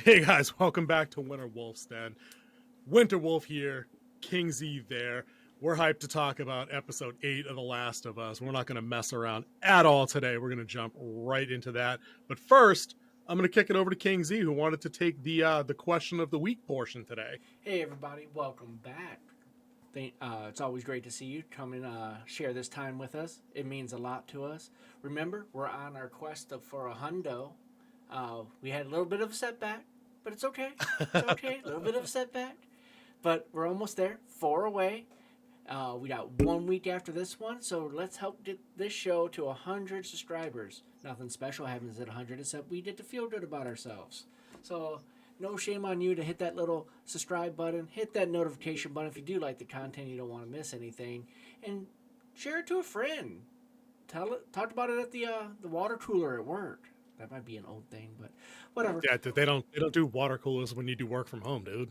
Hey guys, welcome back to Winter Wolf's Den. Winter Wolf here, King Z there. We're hyped to talk about episode 8 of The Last of Us. We're not going to mess around at all today. We're going to jump right into that. But first, I'm going to kick it over to King Z, who wanted to take the question of the week portion today. Hey everybody, welcome back. It's always great to see you come and share this time with us. It means a lot to us. Remember, we're on our quest for a hundo. We had a little bit of a setback, but it's okay. It's okay. A little bit of a setback, but we're almost there. 4 away. We got 1 week after this one, so let's help get this show to 100 subscribers. Nothing special happens at 100, except we get to feel good about ourselves. So no shame on you to hit that little subscribe button, hit that notification button if you do like the content, you don't want to miss anything, and share it to a friend. Talk about it at the water cooler at work. That might be an old thing, but whatever. Yeah, they don't do water coolers when you do work from home, dude.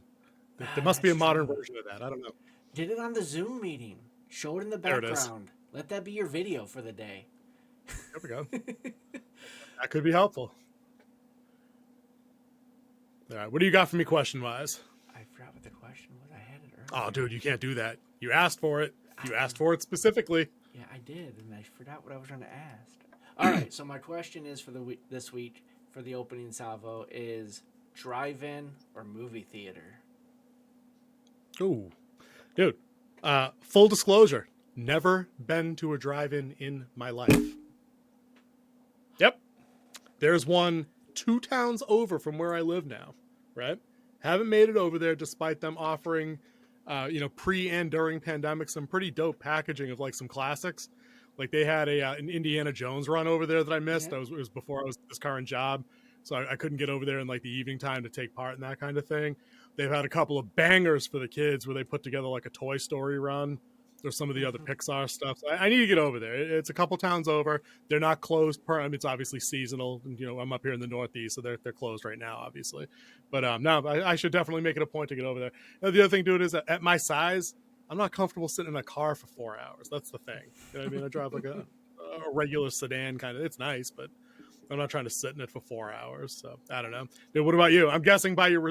There must be a modern version of that. I don't know. Did it on the Zoom meeting. Show it in the There it is. background. Let that be your video for the day. There we go. That could be helpful. All right, what do you got for me question-wise? I forgot what the question was. I had it earlier. Oh, dude, you can't do that. You asked for it. You asked for it specifically. Yeah, I did, and I forgot what I was trying to ask. All right, so my question is for this week for the opening salvo is drive-in or movie theater? Ooh, dude. Full disclosure: never been to a drive-in in my life. Yep, there's one 2 towns over from where I live now. Right? Haven't made it over there, despite them offering, pre and during pandemic, some pretty dope packaging of like some classics. Like they had an Indiana Jones run over there that I missed. Yeah. It was before I was at this current job, so I couldn't get over there in like the evening time to take part in that kind of thing. They've had a couple of bangers for the kids where they put together like a Toy Story run. There's some of the other Pixar stuff. So I need to get over there. It's a couple towns over. They're not closed. It's obviously seasonal. And, I'm up here in the Northeast, so they're closed right now, obviously. But no, I should definitely make it a point to get over there. Now, the other thing, dude, is that at my size, I'm not comfortable sitting in a car for 4 hours. That's the thing. You know what I mean? I drive like a regular sedan kind of. It's nice, but I'm not trying to sit in it for 4 hours. So I don't know. Dude, what about you? I'm guessing by your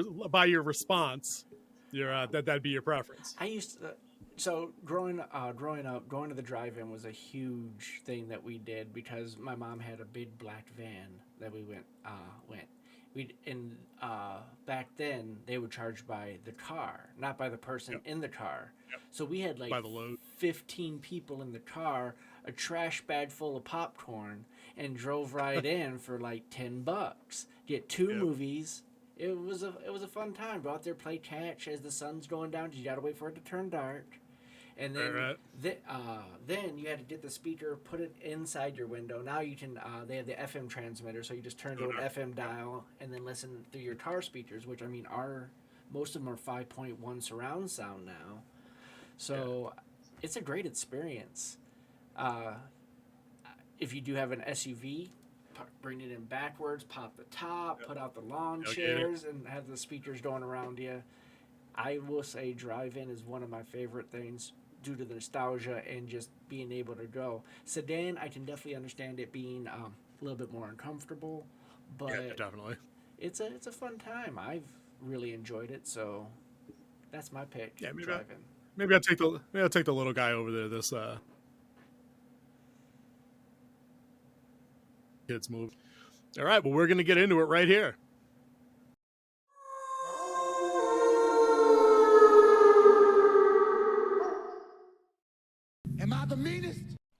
response, that'd be your preference. I used to. So growing up, going to the drive-in was a huge thing that we did because my mom had a big black van that we went. Back then they would charge by the car, not by the person in the car. Yep. So we had like By the load. 15 people in the car, a trash bag full of popcorn, and drove right in for like $10. Get 2 movies. It was a fun time. Go out there, play catch as the sun's going down. You gotta wait for it to turn dark. And then, Right. then you had to get the speaker, put it inside your window. Now you can. They have the FM transmitter, so you just turn to an FM dial and then listen through your car speakers, which most of them are 5.1 surround sound now. So it's a great experience. If you do have an SUV, bring it in backwards, pop the top, put out the lawn chairs, and have the speakers going around you. I will say drive-in is one of my favorite things due to the nostalgia and just being able to go. Sedan, I can definitely understand it being a little bit more uncomfortable, but Yeah, definitely. it's a fun time. I've really enjoyed it, so that's my pick. Yeah, drive-in. Maybe I'll take the little guy over there. This kids move. All right, well, we're gonna get into it right here. Am I the meanest?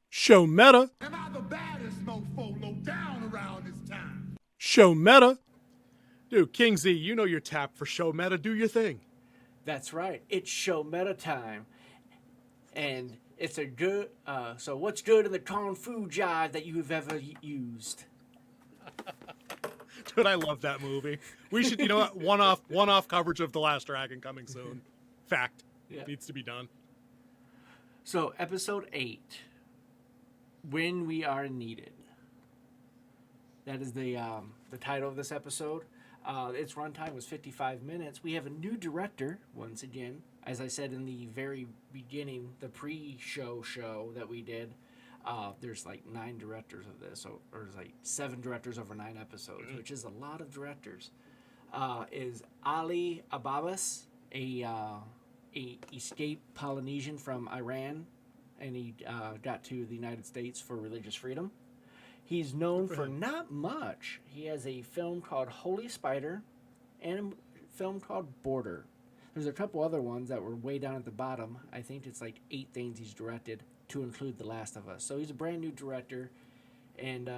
Show meta. Am I the baddest mofo low down around this time? Show meta. Dude, King Z, you know you're tapped for show meta. Do your thing. That's right. It's show meta time. And it's a good, so what's good in the Kung Fu jive that you've ever used? Dude, I love that movie. We should, what? One-off coverage of The Last Dragon coming soon. Fact. Yeah. Needs to be done. So, episode 8, When We Are Needed. That is the title of this episode. Its runtime was 55 minutes. We have a new director, once again. As I said in the very beginning, the pre-show that we did, there's like 9 directors of this, or there's like 7 directors over 9 episodes, which is a lot of directors. is Ali Ababas, a escaped Polynesian from Iran, and he got to the United States for religious freedom. He's known for not much. He has a film called Holy Spider and a film called Border. There's a couple other ones that were way down at the bottom. I think it's like 8 things he's directed, to include The Last of Us. So he's a brand new director, and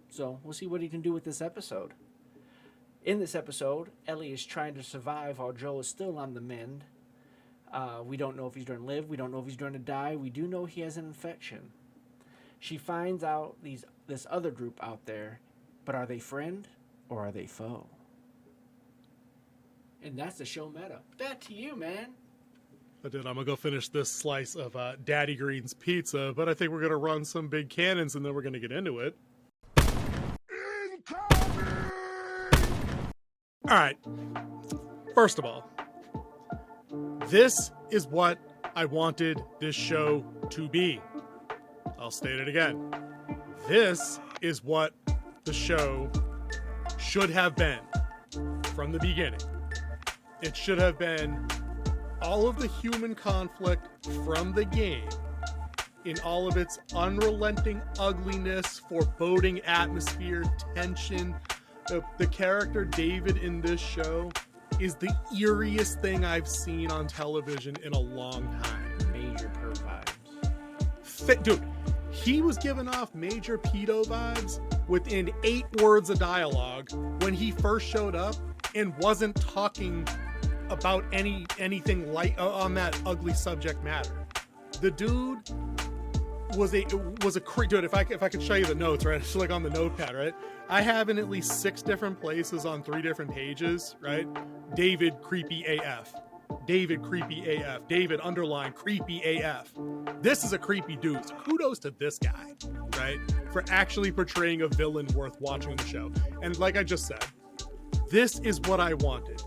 so we'll see what he can do with this episode. In this episode, Ellie is trying to survive while Joel is still on the mend. We don't know if he's going to live. We don't know if he's going to die. We do know he has an infection. She finds out this other group out there, but are they friend or are they foe? And that's the show meta. Back to you, man. I did. I'm going to go finish this slice of Daddy Green's pizza, but I think we're going to run some big cannons and then we're going to get into it. All right. First of all, this is what I wanted this show to be. I'll state it again. This is what the show should have been from the beginning. It should have been all of the human conflict from the game in all of its unrelenting ugliness, foreboding atmosphere, tension. The character David in this show is the eeriest thing I've seen on television in a long time. Major perv vibes. Dude, he was giving off major pedo vibes within 8 words of dialogue when he first showed up and wasn't talking about anything light on that ugly subject matter. The dude was a creep. Dude, if I could show you the notes, right? It's like on the notepad, right? I have in at least 6 different places on 3 different pages, right? David creepy AF. David creepy AF. David underline creepy AF. This is a creepy dude. So kudos to this guy, right? For actually portraying a villain worth watching the show. And like I just said, this is what I wanted.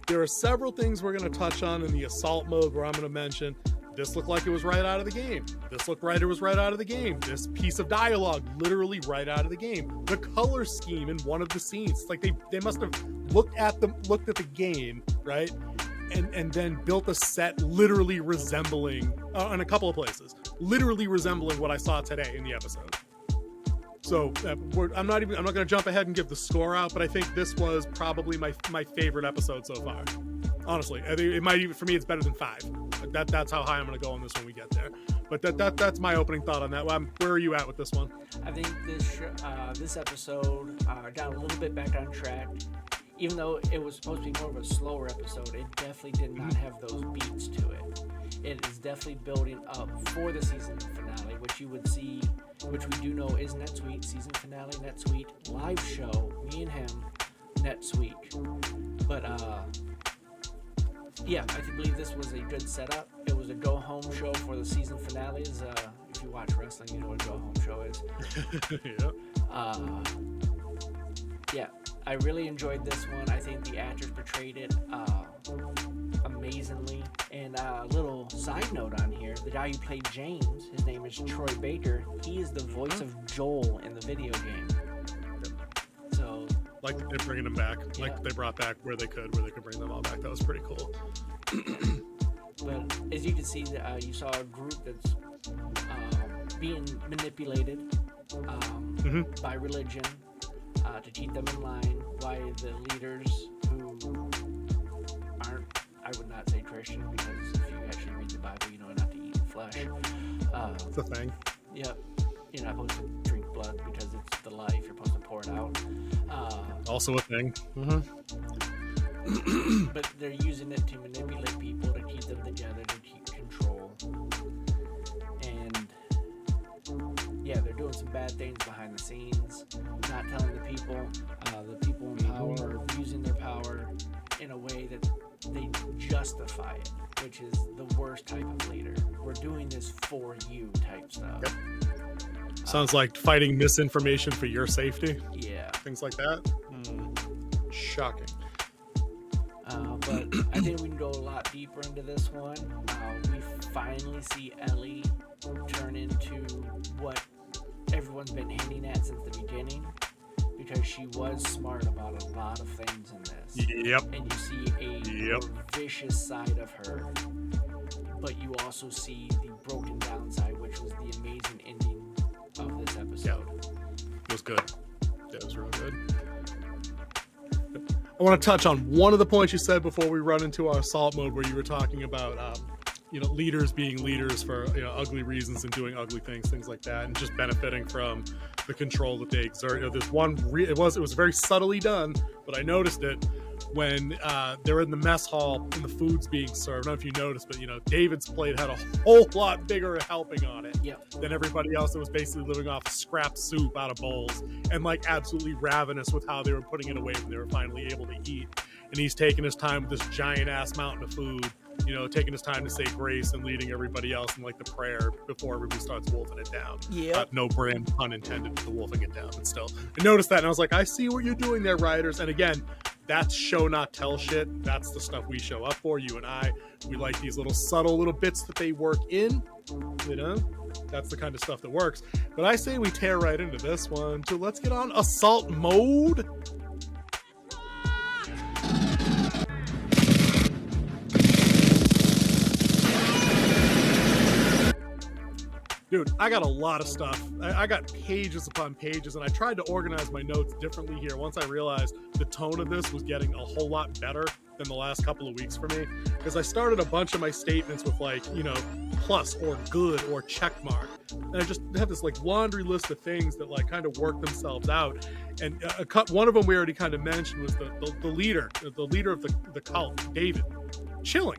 There are several things we're going to touch on in the assault mode where I'm going to mention this looked like it was right out of the game. This looked right, it was right out of the game. This piece of dialogue, literally right out of the game. The color scheme in one of the scenes, it's like they must have looked at the game, right? And then built a set literally resembling, in a couple of places, literally resembling what I saw today in the episode. So I'm not going to jump ahead and give the score out, but I think this was probably my favorite episode so far. Honestly, I think it might even, for me, it's better than 5. That's how high I'm going to go on this when we get there. But that's my opening thought on that. Where are you at with this one? I think this episode got a little bit back on track. Even though it was supposed to be more of a slower episode, it definitely did not have those beats to it. It is definitely building up for the season finale, which you would see, which we do know is next week. Season finale next week. Live show, me and him, next week. But yeah, I believe this was a good setup. It was a go-home show for the season finales. If you watch wrestling, you know what a go-home show is. Yeah. Yeah, I really enjoyed this one. I think the actors portrayed it amazingly. And a little side note on here, the guy who played James, his name is Troy Baker. He is the voice of Joel in the video game. So, like they're bringing them back. Yeah. Like they brought back where they could bring them all back. That was pretty cool. but as you can see, you saw a group that's being manipulated by religion to keep them in line, by the leaders who aren't, I would not say Christian, because if you actually read the Bible, you know not to eat flesh. It's a thing. Yep. You're not supposed to drink blood because it's the life. You're supposed to pour it out. Also a thing. But they're using it to manipulate people, to keep them together, to keep control. And yeah, they're doing some bad things behind the scenes, not telling the people in power are using their power in a way that they justify it, which is the worst type of leader. We're doing this for you type stuff. Yep. Sounds like fighting misinformation for your safety. Yeah. Things like that. Shocking. But I think we can go a lot deeper into this one. We finally see Ellie turn into what everyone's been hinting at since the beginning, because she was smart about a lot of things in this. Yep. and you see a more vicious side of her, but you also see the broken down side, which was the amazing ending of this episode. It was good. Yeah, it was real good. I want to touch on one of the points you said before we run into our assault mode, where you were talking about leaders being leaders for ugly reasons and doing ugly things like that, and just benefiting from the control that they exert. There's one it was very subtly done, but I noticed it when they're in the mess hall and the food's being served. I don't know if you noticed, but David's plate had a whole lot bigger helping on it than everybody else that was basically living off scrap soup out of bowls, and like absolutely ravenous with how they were putting it away when they were finally able to eat. And he's taking his time with this giant ass mountain of food, taking his time to say grace and leading everybody else in like the prayer before everybody starts wolfing it down. No brand pun intended to the wolfing it down, but still. I noticed that and I was like, I see what you're doing there, writers. And again, that's show not tell shit. That's the stuff we show up for, you and I. We like these little subtle little bits that they work in, That's the kind of stuff that works. But I say we tear right into this one. So let's get on assault mode. Dude, I got a lot of stuff. I got pages upon pages, and I tried to organize my notes differently here once I realized the tone of this was getting a whole lot better than the last couple of weeks for me. Because I started a bunch of my statements with plus or good or check mark. And I just have this laundry list of things that kind of work themselves out. And one of them we already kind of mentioned was the leader of the cult, David. Chilling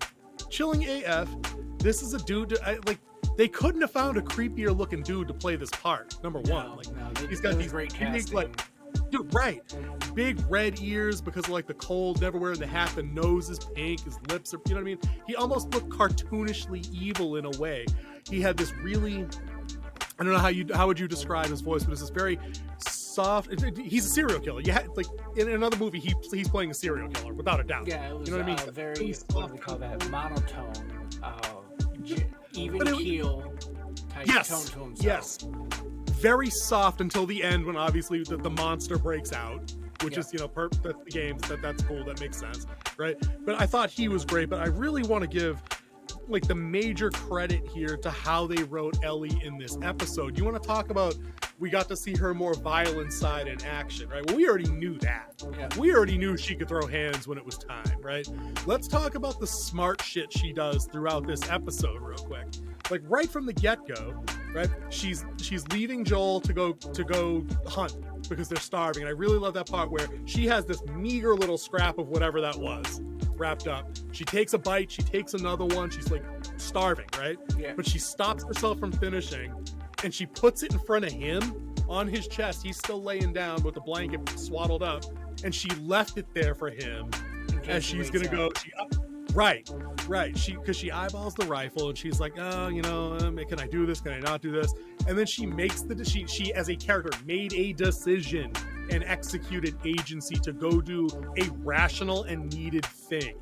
AF. This is a dude, they couldn't have found a creepier looking dude to play this part. Number one, he's got these great big, casting. dude, right? Big red ears because of the cold, never wearing the hat. The nose is pink, his lips are, you know what I mean? He almost looked cartoonishly evil in a way. He had this really, I don't know how would you describe his voice, but it's this very soft. He's a serial killer. In another movie, he's playing a serial killer without a doubt. Yeah, it was you know what I mean? Very, what do we call that? Monotone. Even keel type tone to himself. Yes. Very soft until the end when obviously the monster breaks out, which is, the games, that's cool, that makes sense, right? But I thought he was great, but I really want to give the major credit here to how they wrote Ellie in this episode. You want to talk about, we got to see her more violent side in action, right? Well, we already knew that. Yeah. We already knew she could throw hands when it was time, right? Let's talk about the smart shit she does throughout this episode real quick. Right from the get-go, right? She's leaving Joel to go hunt because they're starving. And I really love that part where she has this meager little scrap of whatever that was wrapped up. She takes a bite, she takes another one, she's starving, right? Yeah. But she stops herself from finishing and she puts it in front of him on his chest. He's still laying down with the blanket swaddled up, and she left it there for him as she's gonna go. Right. Because she eyeballs the rifle and she's like, oh, can I do this? Can I not do this? And then she makes she as a character made a decision and executed agency to go do a rational and needed thing.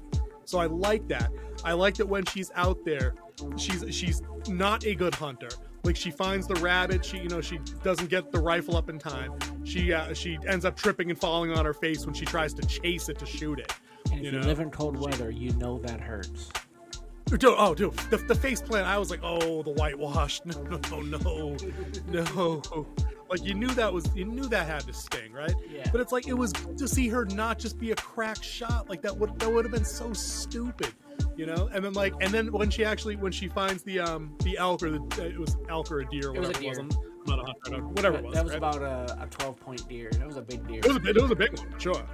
So I like that. I like that when she's out there, she's not a good hunter. She finds the rabbit, she doesn't get the rifle up in time. She ends up tripping and falling on her face when she tries to chase it to shoot it. And if you live in cold weather, that hurts. Dude, the face plant, I was like, oh, the whitewash. No. You knew that had to sting, right? Yeah. But it's it was good to see her not just be a crack shot. That would have been so stupid, And then when she finds the elk, or it was elk or a deer, or whatever it was. Not a hunter, whatever it was. That was about a 12-point deer. That was a big deer. It was a big one, sure.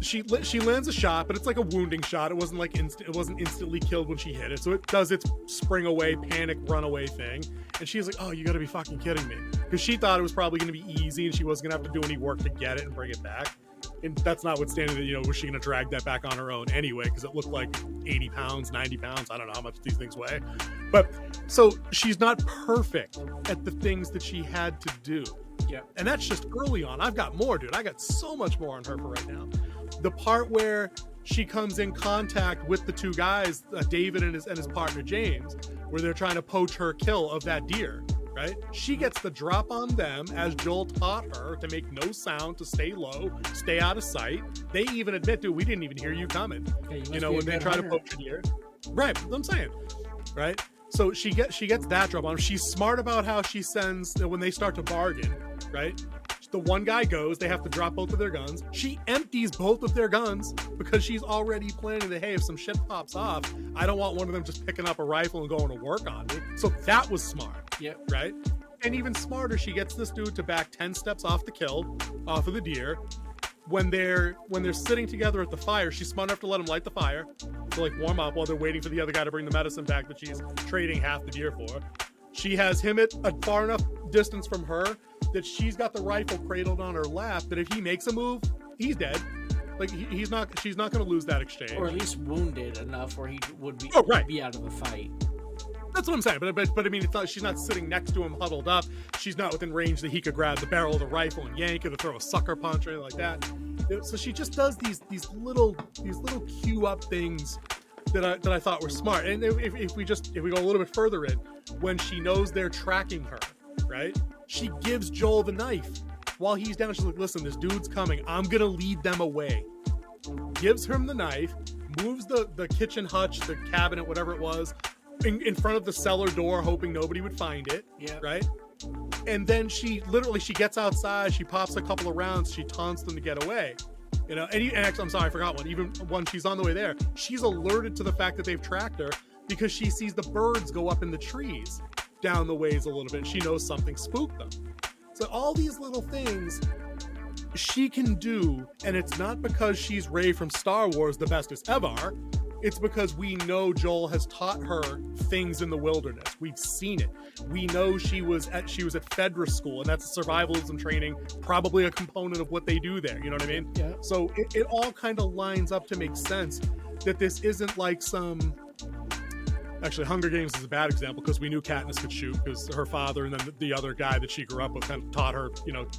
She lands a shot, but it's a wounding shot. It wasn't it wasn't instantly killed when she hit it. So it does its spring away, panic, runaway thing. And she's like, oh, you gotta be fucking kidding me. Because she thought it was probably gonna be easy and she wasn't gonna have to do any work to get it and bring it back. And that's notwithstanding that, was she gonna drag that back on her own anyway? Because it looked like 80 pounds, 90 pounds. I don't know how much these things weigh. But so she's not perfect at the things that she had to do. Yeah. And that's just early on. I've got more, dude. I got so much more on her for right now. The part where she comes in contact with the two guys, David and his partner James, where they're trying to poach her kill of that deer, right? She gets the drop on them, as Joel taught her, to make no sound, to stay low, stay out of sight. They even admit, dude, we didn't even hear you coming. Yeah, When they try to poach a deer. Right, that's what I'm saying. Right? So she gets that drop on him. She's smart about how she sends, when they start to bargain, right? The one guy goes, they have to drop both of their guns. She empties both of their guns because she's already planning that, hey, if some shit pops off, I don't want one of them just picking up a rifle and going to work on me. So that was smart. Yep. Right? And even smarter, she gets this dude to back 10 steps off the kill, off of the deer. When they're sitting together at the fire, she's smart enough to let him light the fire to like warm up while they're waiting for the other guy to bring the medicine back that she's trading half the deer for. She has him at a far enough distance from her that she's got the rifle cradled on her lap, that if he makes a move, he's dead. Like she's not going to lose that exchange, or at least wounded enough where he would be be out of the fight. That's what I'm saying. But I mean, it's not, she's not sitting next to him huddled up. She's not within range that he could grab the barrel of the rifle and yank it or throw a sucker punch or anything like that. So she just does these little cue up things that I thought were smart. And if we go a little bit further in, when she knows they're tracking her, right? She gives Joel the knife while he's down. She's like, listen, this dude's coming. I'm gonna lead them away. Gives him the knife, moves the kitchen hutch, the cabinet, whatever it was, in front of the cellar door, hoping nobody would find it. Yeah. Right? And then she gets outside, she pops a couple of rounds, she taunts them to get away. And actually, I'm sorry, I forgot one. Even when she's on the way there, she's alerted to the fact that they've tracked her because she sees the birds go up in the trees down the ways a little bit. She knows something spooked them. So all these little things she can do, and it's not because she's Rey from Star Wars, the bestest ever. It's because we know Joel has taught her things in the wilderness. We've seen it. We know she was at Fedra school, and that's a survivalism training, probably a component of what they do there. You know what I mean? Yeah. So it all kind of lines up to make sense that this isn't like some. Actually, Hunger Games is a bad example because we knew Katniss could shoot because her father and then the other guy that she grew up with kind of taught her,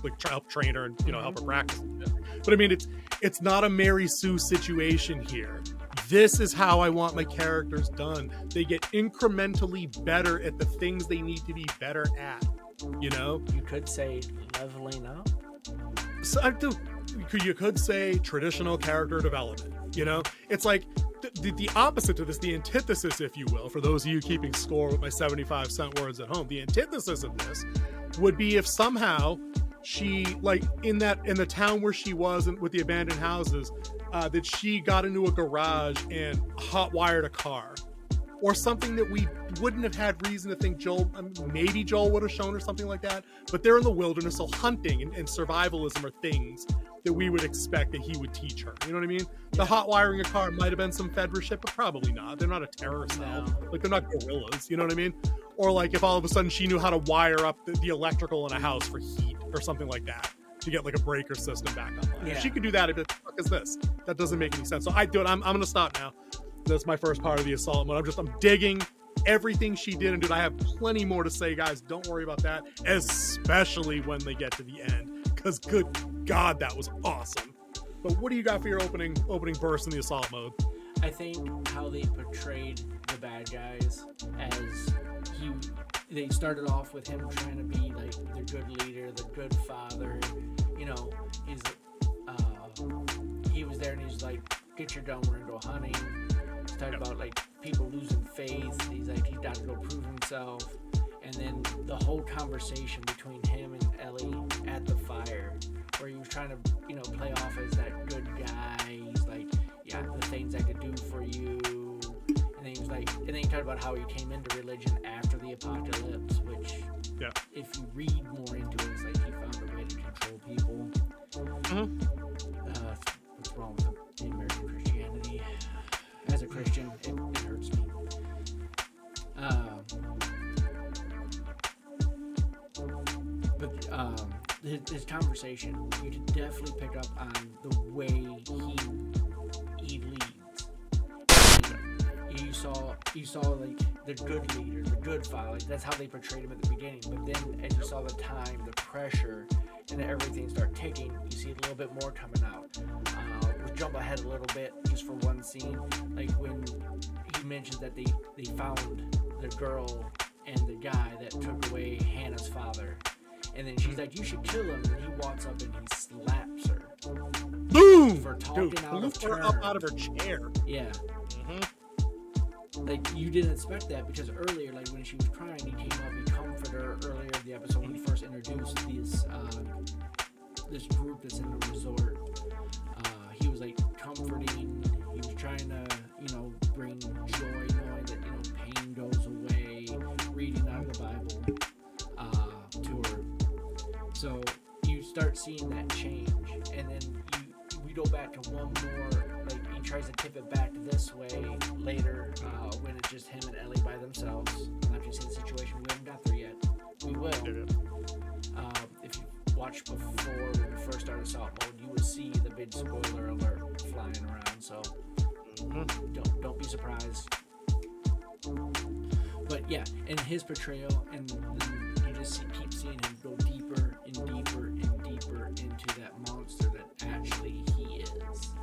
like help train her and help her practice. But I mean, it's not a Mary Sue situation here. This is how I want my characters done. They get incrementally better at the things they need to be better at. You could say leveling up. So you could say traditional character development. It's like the opposite to this, the antithesis, if you will, for those of you keeping score with my 75-cent words at home. The antithesis of this would be if somehow she, like in the town where she was with the abandoned houses, that she got into a garage and hot-wired a car. Or something that we wouldn't have had reason to think maybe Joel would have shown her something like that. But they're in the wilderness, so hunting and survivalism are things that we would expect that he would teach her. You know what I mean? The hot wiring a car might have been some Fedra shit, but probably not. They're not a terror cell. No. Like, they're not gorillas. You know what I mean? Or like if all of a sudden she knew how to wire up the electrical in a house for heat or something like that to get like a breaker system back online. Yeah. If she could do that, what the fuck is this? That doesn't make any sense. So I'm going to stop now. That's my first part of the assault mode. I'm digging everything she did, and dude, I have plenty more to say, guys. Don't worry about that, especially when they get to the end, because good God, that was awesome. But what do you got for your opening burst in the assault mode? I think how they portrayed the bad guys as they started off with him trying to be like the good leader, the good father. He was there and he's like, get your gun, we're gonna go hunting. He's talking about like people losing faith. He's like, he's got to go prove himself. And then the whole conversation between him and Ellie at the fire, where he was trying to, play off as that good guy. He's like, yeah, the things I could do for you. And then he was like, and then he talked about how he came into religion after the apocalypse, which, if you read more into it, it's like he found a way to control people. Mm-hmm. What's wrong with the American Christianity? As a Christian, it hurts me. But his conversation, you can definitely pick up on the way he leads. You saw like the good leader, the good father. Like, that's how they portrayed him at the beginning. But then, as you saw the time, the pressure, and everything start ticking, you see a little bit more coming out. We'll jump ahead a little bit just for one scene, like when he mentioned that they found the girl and the guy that took away Hannah's father. And then she's like, you should kill him. And he walks up and he slaps her. Boom! For talking Dude, out of lift her turn. up out of her chair. Yeah. Mm-hmm. Like, you didn't expect that because earlier, like, when she was crying, he came up, he comforted her earlier in the episode when he first introduced this group that's in the resort. He was, like, comforting. He was trying to, bring joy, knowing that, pain goes away, reading out of the Bible to her. So you start seeing that change, and then we go back to one more, like, he tries to tip it back this way later when it's just him and Ellie by themselves. I'm not just in the situation, we haven't got there yet. We will. If you watched before when we first started Salt Mode, you would see the big spoiler alert flying around, so don't be surprised. But yeah, and his portrayal, and you just keep seeing him go deeper and deeper and deeper into that monster that actually he is.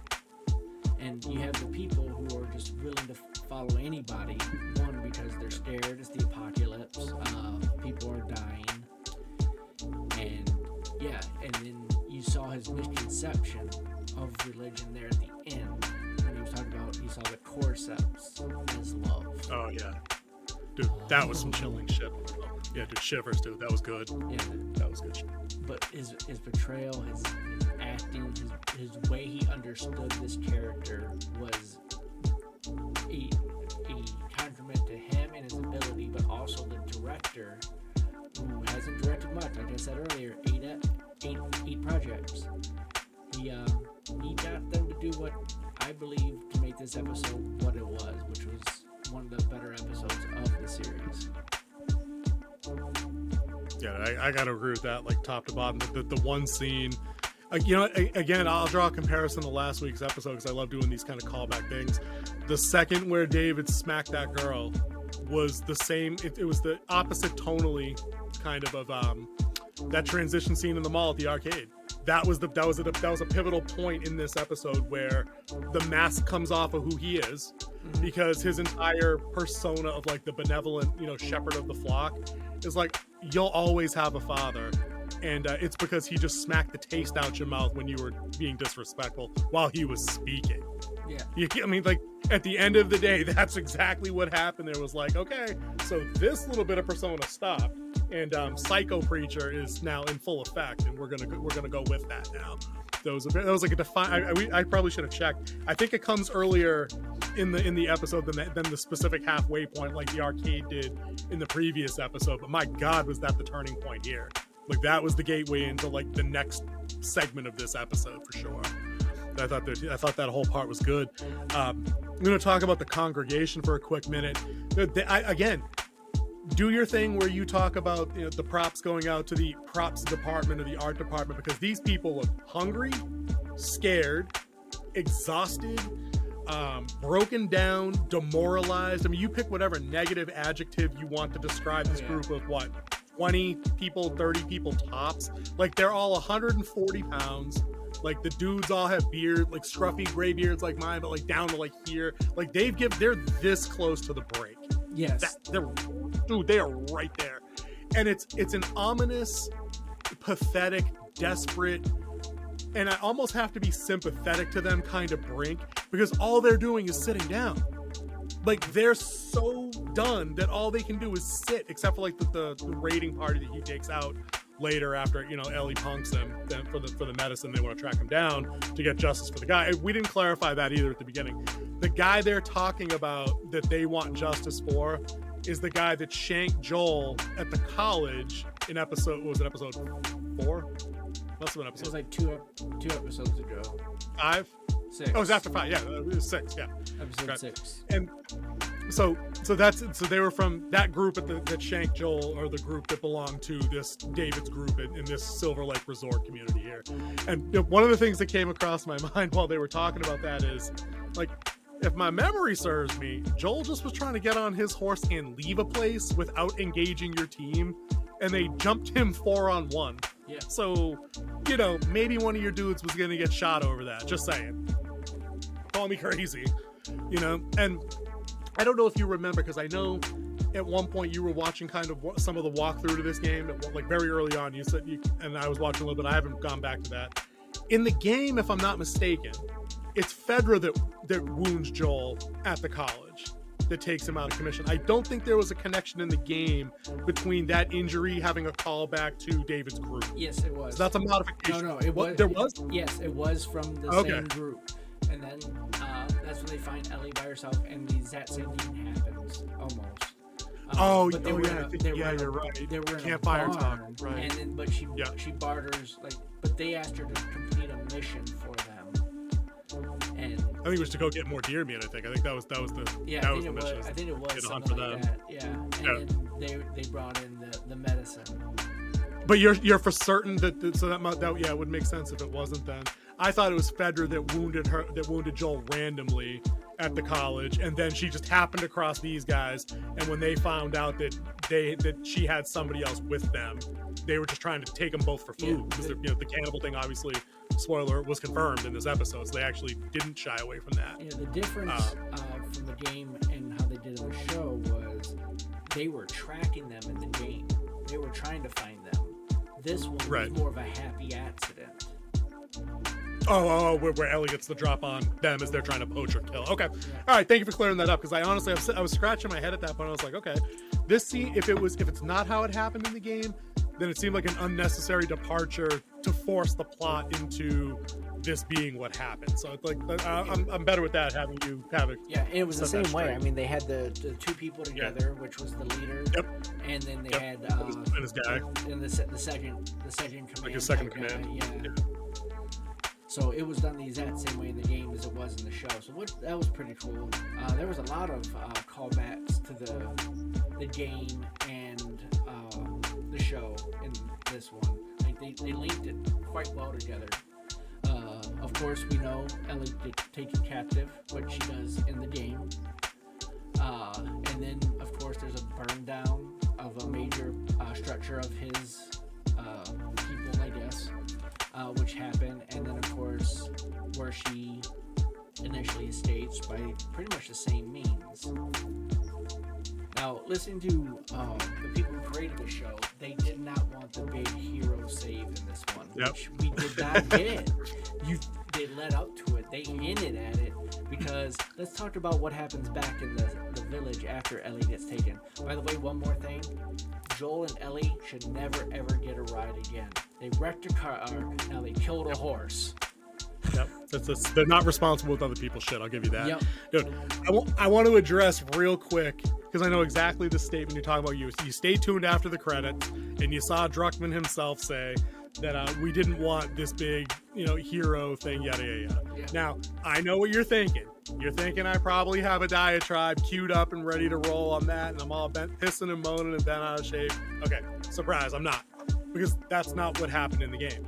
And you have the people who are just willing to follow anybody. One, because they're scared, it's the apocalypse. People are dying. And yeah, and then you saw his misconception of religion there at the end. When he was talking about, he saw the cordyceps as love. Oh, yeah. Dude, that was some chilling shit. Yeah, dude, shivers, dude. That was good. Yeah, that was good shit. But his portrayal, his acting, his way he understood this character was a compliment to him and his ability, but also the director, who hasn't directed much. Like I said earlier, eight projects. He got them to do what I believe to make this episode what it was, which was one of the better episodes of the series. Yeah, I gotta agree with that, like top to bottom. The one scene, again, I'll draw a comparison to last week's episode because I love doing these kind of callback things. The second where David smacked that girl was the same. It was the opposite tonally, kind of that transition scene in the mall at the arcade. That was a pivotal point in this episode where the mask comes off of who he is, because his entire persona of like the benevolent, shepherd of the flock is like, you'll always have a father, and it's because he just smacked the taste out your mouth when you were being disrespectful while he was speaking. Yeah. I mean, like, at the end of the day, that's exactly what happened. There was like, okay, so this little bit of persona stopped, and Psycho Preacher is now in full effect, and we're gonna go with that now. That was like a define. I probably should have checked. I think it comes earlier in the episode than the specific halfway point, like the arcade did in the previous episode. But my God, was that the turning point here? Like, that was the gateway into like the next segment of this episode for sure. I thought that whole part was good. I'm going to talk about the congregation for a quick minute. Again, do your thing where you talk about the props going out to the props department or the art department, because these people look hungry, scared, exhausted, broken down, demoralized. I mean, you pick whatever negative adjective you want to describe this group of 20 people, 30 people tops. Like, they're all 140 pounds. Like, the dudes all have beard, like scruffy gray beards like mine, but like down to like here. Like, they're this close to the break. Yes. They are right there. And it's an ominous, pathetic, desperate, and I almost have to be sympathetic to them kind of brink, because all they're doing is sitting down. Like, they're so done that all they can do is sit, except for like the raiding party that he takes out later after Ellie punks them for the medicine. They want to track him down to get justice for the guy. We didn't clarify that either at the beginning. The guy they're talking about that they want justice for is the guy that shanked Joel at the college in episode 4? Must have been episode. It was like two episodes ago. 5? 6. Oh, it was after 5. Yeah, it was 6. Yeah, episode 6. And so they were from that group that shanked Joel, or the group that belonged to this David's group in this Silver Lake Resort community here. And one of the things that came across my mind while they were talking about that is, like, if my memory serves me, Joel just was trying to get on his horse and leave a place without engaging your team, and they jumped him 4-on-1. Yeah. So, maybe one of your dudes was gonna get shot over that. Just saying. Call me crazy, and I don't know if you remember, because I know at one point you were watching kind of some of the walkthrough to this game, like very early on. You said and I was watching a little bit. I haven't gone back to that. In the game, if I'm not mistaken, it's Fedra that wounds Joel at the college, that takes him out of commission. I don't think there was a connection in the game between that injury having a callback to David's group. Yes, it was. So that's a modification. No, it was. There was? Yes, it was from the same group. And then that's when they find Ellie by herself, and that same thing happens almost. You're right. They were in Campfire a barn, talk, right? And then, but she barters but they asked her to complete a mission for them. And I think it was to go get more deer meat. I think that was the mission. I think it was Get a something hunt for like them. that. Yeah. And then they brought in the medicine. But you're for certain that it would make sense if it wasn't then. I thought it was Fedra that wounded Joel randomly at the college, and then she just happened across these guys, and when they found out that she had somebody else with them, they were just trying to take them both for food, because the cannibal thing, obviously, spoiler, was confirmed in this episode, so they actually didn't shy away from that. Yeah, the difference from the game and how they did in the show was they were tracking them in the game. They were trying to find them. This one was more of a happy accident. Where Ellie gets the drop on them as they're trying to poach or kill. Okay. All right. Thank you for clearing that up, because I honestly, I was scratching my head at that point. I was like, okay, this scene, if it's not how it happened in the game, then it seemed like an unnecessary departure to force the plot into this being what happened. So it's like, I'm better with that, having you have it. Yeah, and it was the same way. I mean, they had the two people together, which was the leader. Yep. And then they had and his guy. And the second command. Like his second command. Yeah. So it was done the exact same way in the game as it was in the show. So that was pretty cool. There was a lot of callbacks to the game and the show in this one. Like they linked it quite well together. Of course, we know Ellie gets taken captive, which she does in the game. And then, of course, there's a burn down of a major structure of his people, I guess. Which happened, and then of course where she initially escapes by pretty much the same means. Now, listening to the people who created the show, they did not want the big hero save in this one, which we did not get. They led up to it, they hinted at it, because let's talk about what happens back in the village after Ellie gets taken. By the way, one more thing. Joel and Ellie should never ever get a ride again. They wrecked a car. Ellie killed a horse. Yep, they're not responsible with other people's shit. I'll give you that. Yep. Dude, I want to address real quick, because I know exactly the statement you're talking about. You stay tuned after the credits, and you saw Druckmann himself say that we didn't want this big, hero thing. Yada yada. Yeah. Now I know what you're thinking. You're thinking I probably have a diatribe queued up and ready to roll on that, and I'm all pissing and moaning and bent out of shape. Okay, surprise, I'm not, because that's not what happened in the game.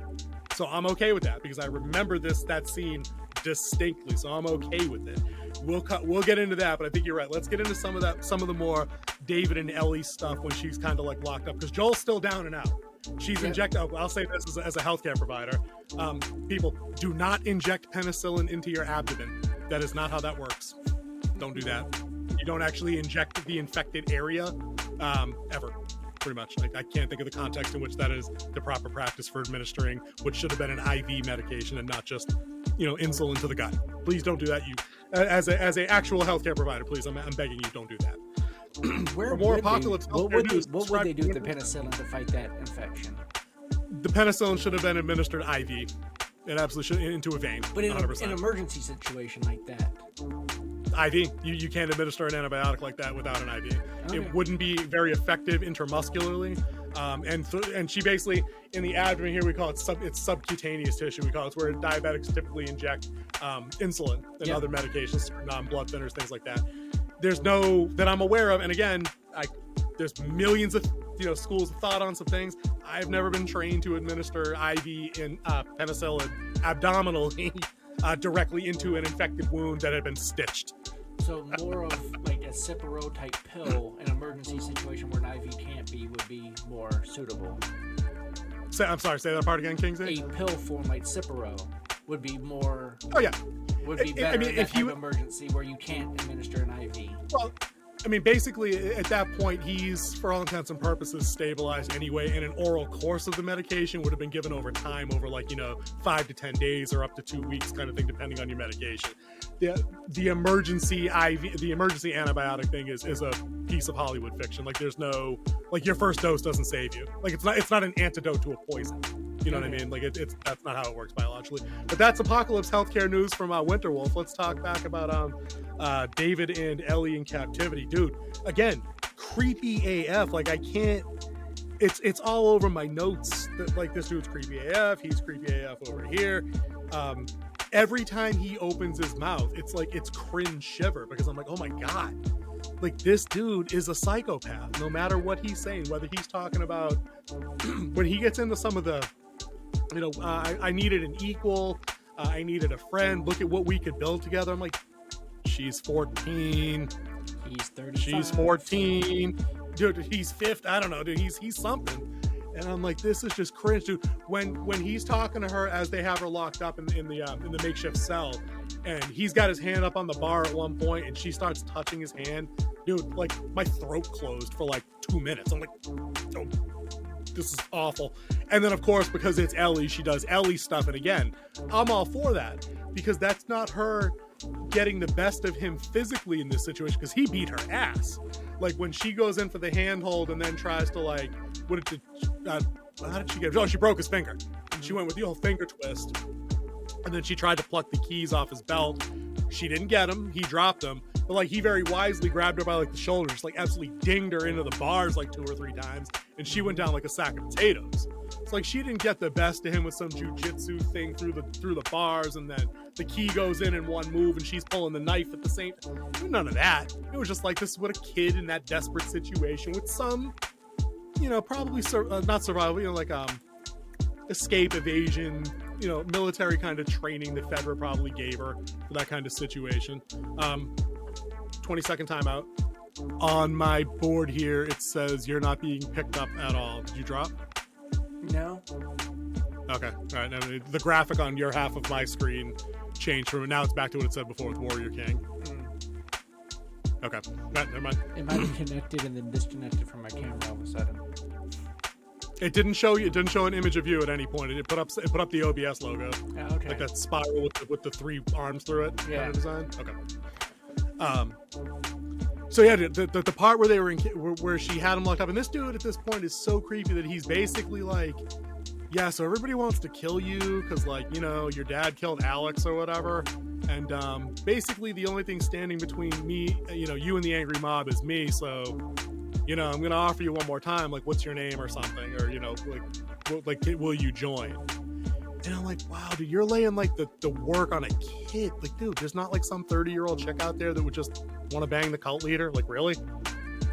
So I'm okay with that, because I remember that scene distinctly. So I'm okay with it. We'll get into that, but I think you're right. Let's get into some of the more David and Ellie stuff when she's kind of like locked up, because Joel's still down and out. She's injected. I'll say this as a healthcare provider. People, do not inject penicillin into your abdomen. That is not how that works. Don't do that. You don't actually inject the infected area ever. Pretty much. I can't think of the context in which that is the proper practice for administering what should have been an IV medication and not just, insulin to the gut. Please don't do that. You, as a actual healthcare provider, please, I'm begging you, don't do that. For more apocalypse, what would they do with the penicillin to fight that infection? The penicillin should have been administered IV. It absolutely should, into a vein. But in an emergency situation like that, IV. You can't administer an antibiotic like that without an IV. Okay. It wouldn't be very effective intramuscularly. And she basically, in the abdomen here, we call it it's subcutaneous tissue. We call it where diabetics typically inject insulin and other medications, non-blood thinners, things like that. There's no that I'm aware of, and again, there's millions of schools of thought on some things. I've never been trained to administer IV in penicillin abdominally directly into an infected wound that had been stitched. So more of like a Cipro type pill, an emergency situation where an IV can't be, would be more suitable. I'm sorry, say that part again, Kingsley. A pill form like Cipro would be more. Oh yeah. Would be better in that type of emergency where you can't administer an IV. Well, I mean, basically, at that point, he's, for all intents and purposes, stabilized anyway, and an oral course of the medication would have been given over time, over 5 to 10 days or up to 2 weeks, kind of thing, depending on your medication. The emergency IV, the emergency antibiotic thing is a piece of Hollywood fiction. There's no, your first dose doesn't save you. It's not an antidote to a poison. You know what I mean? That's not how it works biologically. But that's Apocalypse healthcare news from Winterwolf. Let's talk back about David and Ellie in captivity. Dude, again, creepy AF. I can't. It's all over my notes. That this dude's creepy AF. He's creepy AF over here. Every time he opens his mouth, it's cringe shiver, because I'm like, oh my god. This dude is a psychopath, no matter what he's saying, whether he's talking about when he gets into some of the, I needed an equal, I needed a friend, look at what we could build together. I'm like, she's 14. He's 35. She's 14. Dude, he's 50. I don't know, dude. He's something. And I'm like, this is just cringe, dude. When he's talking to her as they have her locked up in the makeshift cell, and he's got his hand up on the bar at one point, and she starts touching his hand, dude, my throat closed for 2 minutes. I'm like, oh, this is awful. And then, of course, because it's Ellie, she does Ellie stuff, and again, I'm all for that, because that's not her getting the best of him physically in this situation, because he beat her ass. When she goes in for the handhold and then tries to how did she get? Oh, she broke his finger. She went with the old finger twist, and then she tried to pluck the keys off his belt. She didn't get him. He dropped them, but he very wisely grabbed her by the shoulders, absolutely dinged her into the bars 2 or 3 times, and she went down like a sack of potatoes. It's she didn't get the best of him with some jujitsu thing through the bars, and then the key goes in one move, and she's pulling the knife at the same time. None of that. It was just this is what a kid in that desperate situation with some, probably not survival, escape, evasion, military kind of training that Fedra probably gave her for that kind of situation. 20-second timeout. On my board here, it says you're not being picked up at all. Did you drop? No. Okay. All right. Now, the graphic on your half of my screen changed from, now it's back to what it said before with Warrior King. Okay. Right, never mind. It might be connected and then disconnected from my camera all of a sudden. It didn't show you. It didn't show an image of you at any point. It put up the OBS logo. Oh, okay. That spiral with the 3 arms through it. Yeah. Kind of design. Okay. So yeah, the part where they were where she had him locked up, and this dude at this point is so creepy that he's basically yeah, so everybody wants to kill you because your dad killed Alex or whatever, and basically the only thing standing between me, you and the angry mob is me. So I'm gonna offer you one more time, what's your name or something, or will you join? And I'm like, wow, dude, you're laying the work on a kid. Dude, there's not some 30-year-old chick out there that would just want to bang the cult leader. Really?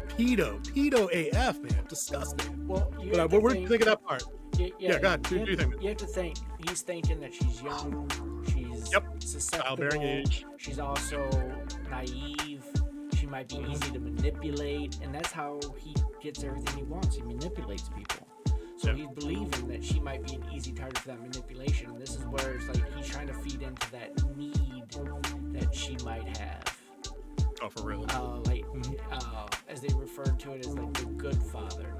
Pedo AF, man, disgusting. Well, we're thinking that part. Yeah, go ahead. Do you think? You have to think. He's thinking that she's young. She's susceptible. Childbearing age. She's also naive. She might be easy to manipulate, and that's how he gets everything he wants. He manipulates people. So he's believing that she might be an easy target for that manipulation. And this is where it's he's trying to feed into that need that she might have. Oh, for real? As they referred to it as the good father.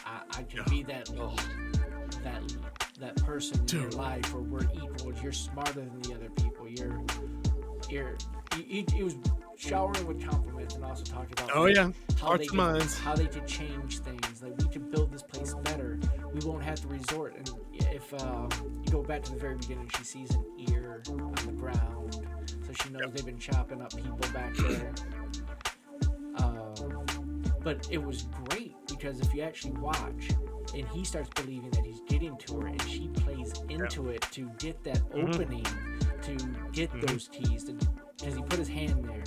I can be that person in your life where we're equal. You're smarter than the other people. He was showering with compliments and also talking about how they could change things. We could build this place better. We won't have to resort. And if you go back to the very beginning, she sees an ear on the ground, so she knows they've been chopping up people back there. But it was great because if you actually watch, and he starts believing that he's getting to her, and she plays into it to get that opening, to get those keys, because he put his hand there,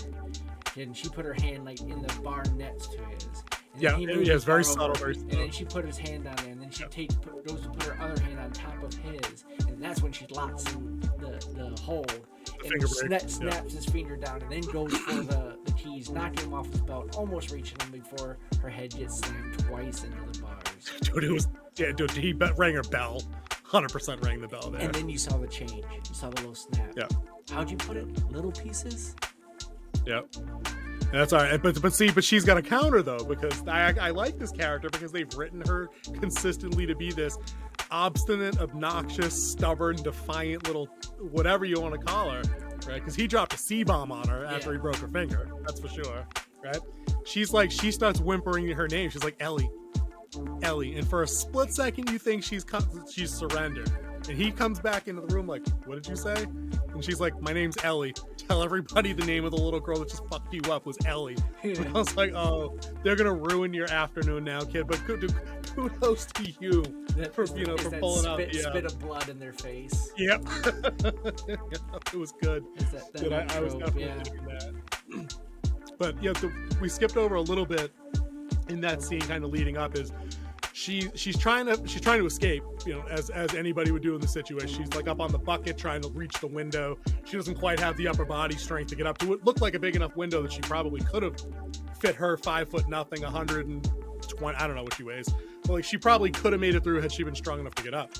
and she put her hand in the bar next to his. And it's very subtle, very subtle. And then she put his hand on there, and then she goes to put her other hand on top of his, and that's when she locks in the hold, and snaps his finger down, and then goes for the keys, knocking him off his belt, almost reaching him before her head gets slammed twice into the bars. Dude, he rang her bell. 100% rang the bell there. And then you saw the change. You saw the little snap. Yeah. How'd you put it? Little pieces? Yep. That's all right. But see, but she's got a counter though, because I like this character because they've written her consistently to be this obstinate, obnoxious, stubborn, defiant little whatever you want to call her, right? Because he dropped a C-bomb on her after he broke her finger. That's for sure, right? She's like, she starts whimpering her name. She's like, Ellie, Ellie, and for a split second you think she's surrendered, and he comes back into the room like, what did you say? And she's like, my name's Ellie. Tell everybody the name of the little girl that just fucked you up was Ellie. And I was like, oh, they're gonna ruin your afternoon now, kid. But kudos to you for for pulling out the spit of blood in their face. Yep. It was good. Dude, I was definitely doing that. But we skipped over a little bit in that scene, kind of leading up, is she's trying to escape, as anybody would do in the situation. She's like up on the bucket trying to reach the window. She doesn't quite have the upper body strength to get up to what looked like a big enough window that she probably could have fit her 5'0", 120, I don't know what she weighs, but like she probably could have made it through had she been strong enough to get up.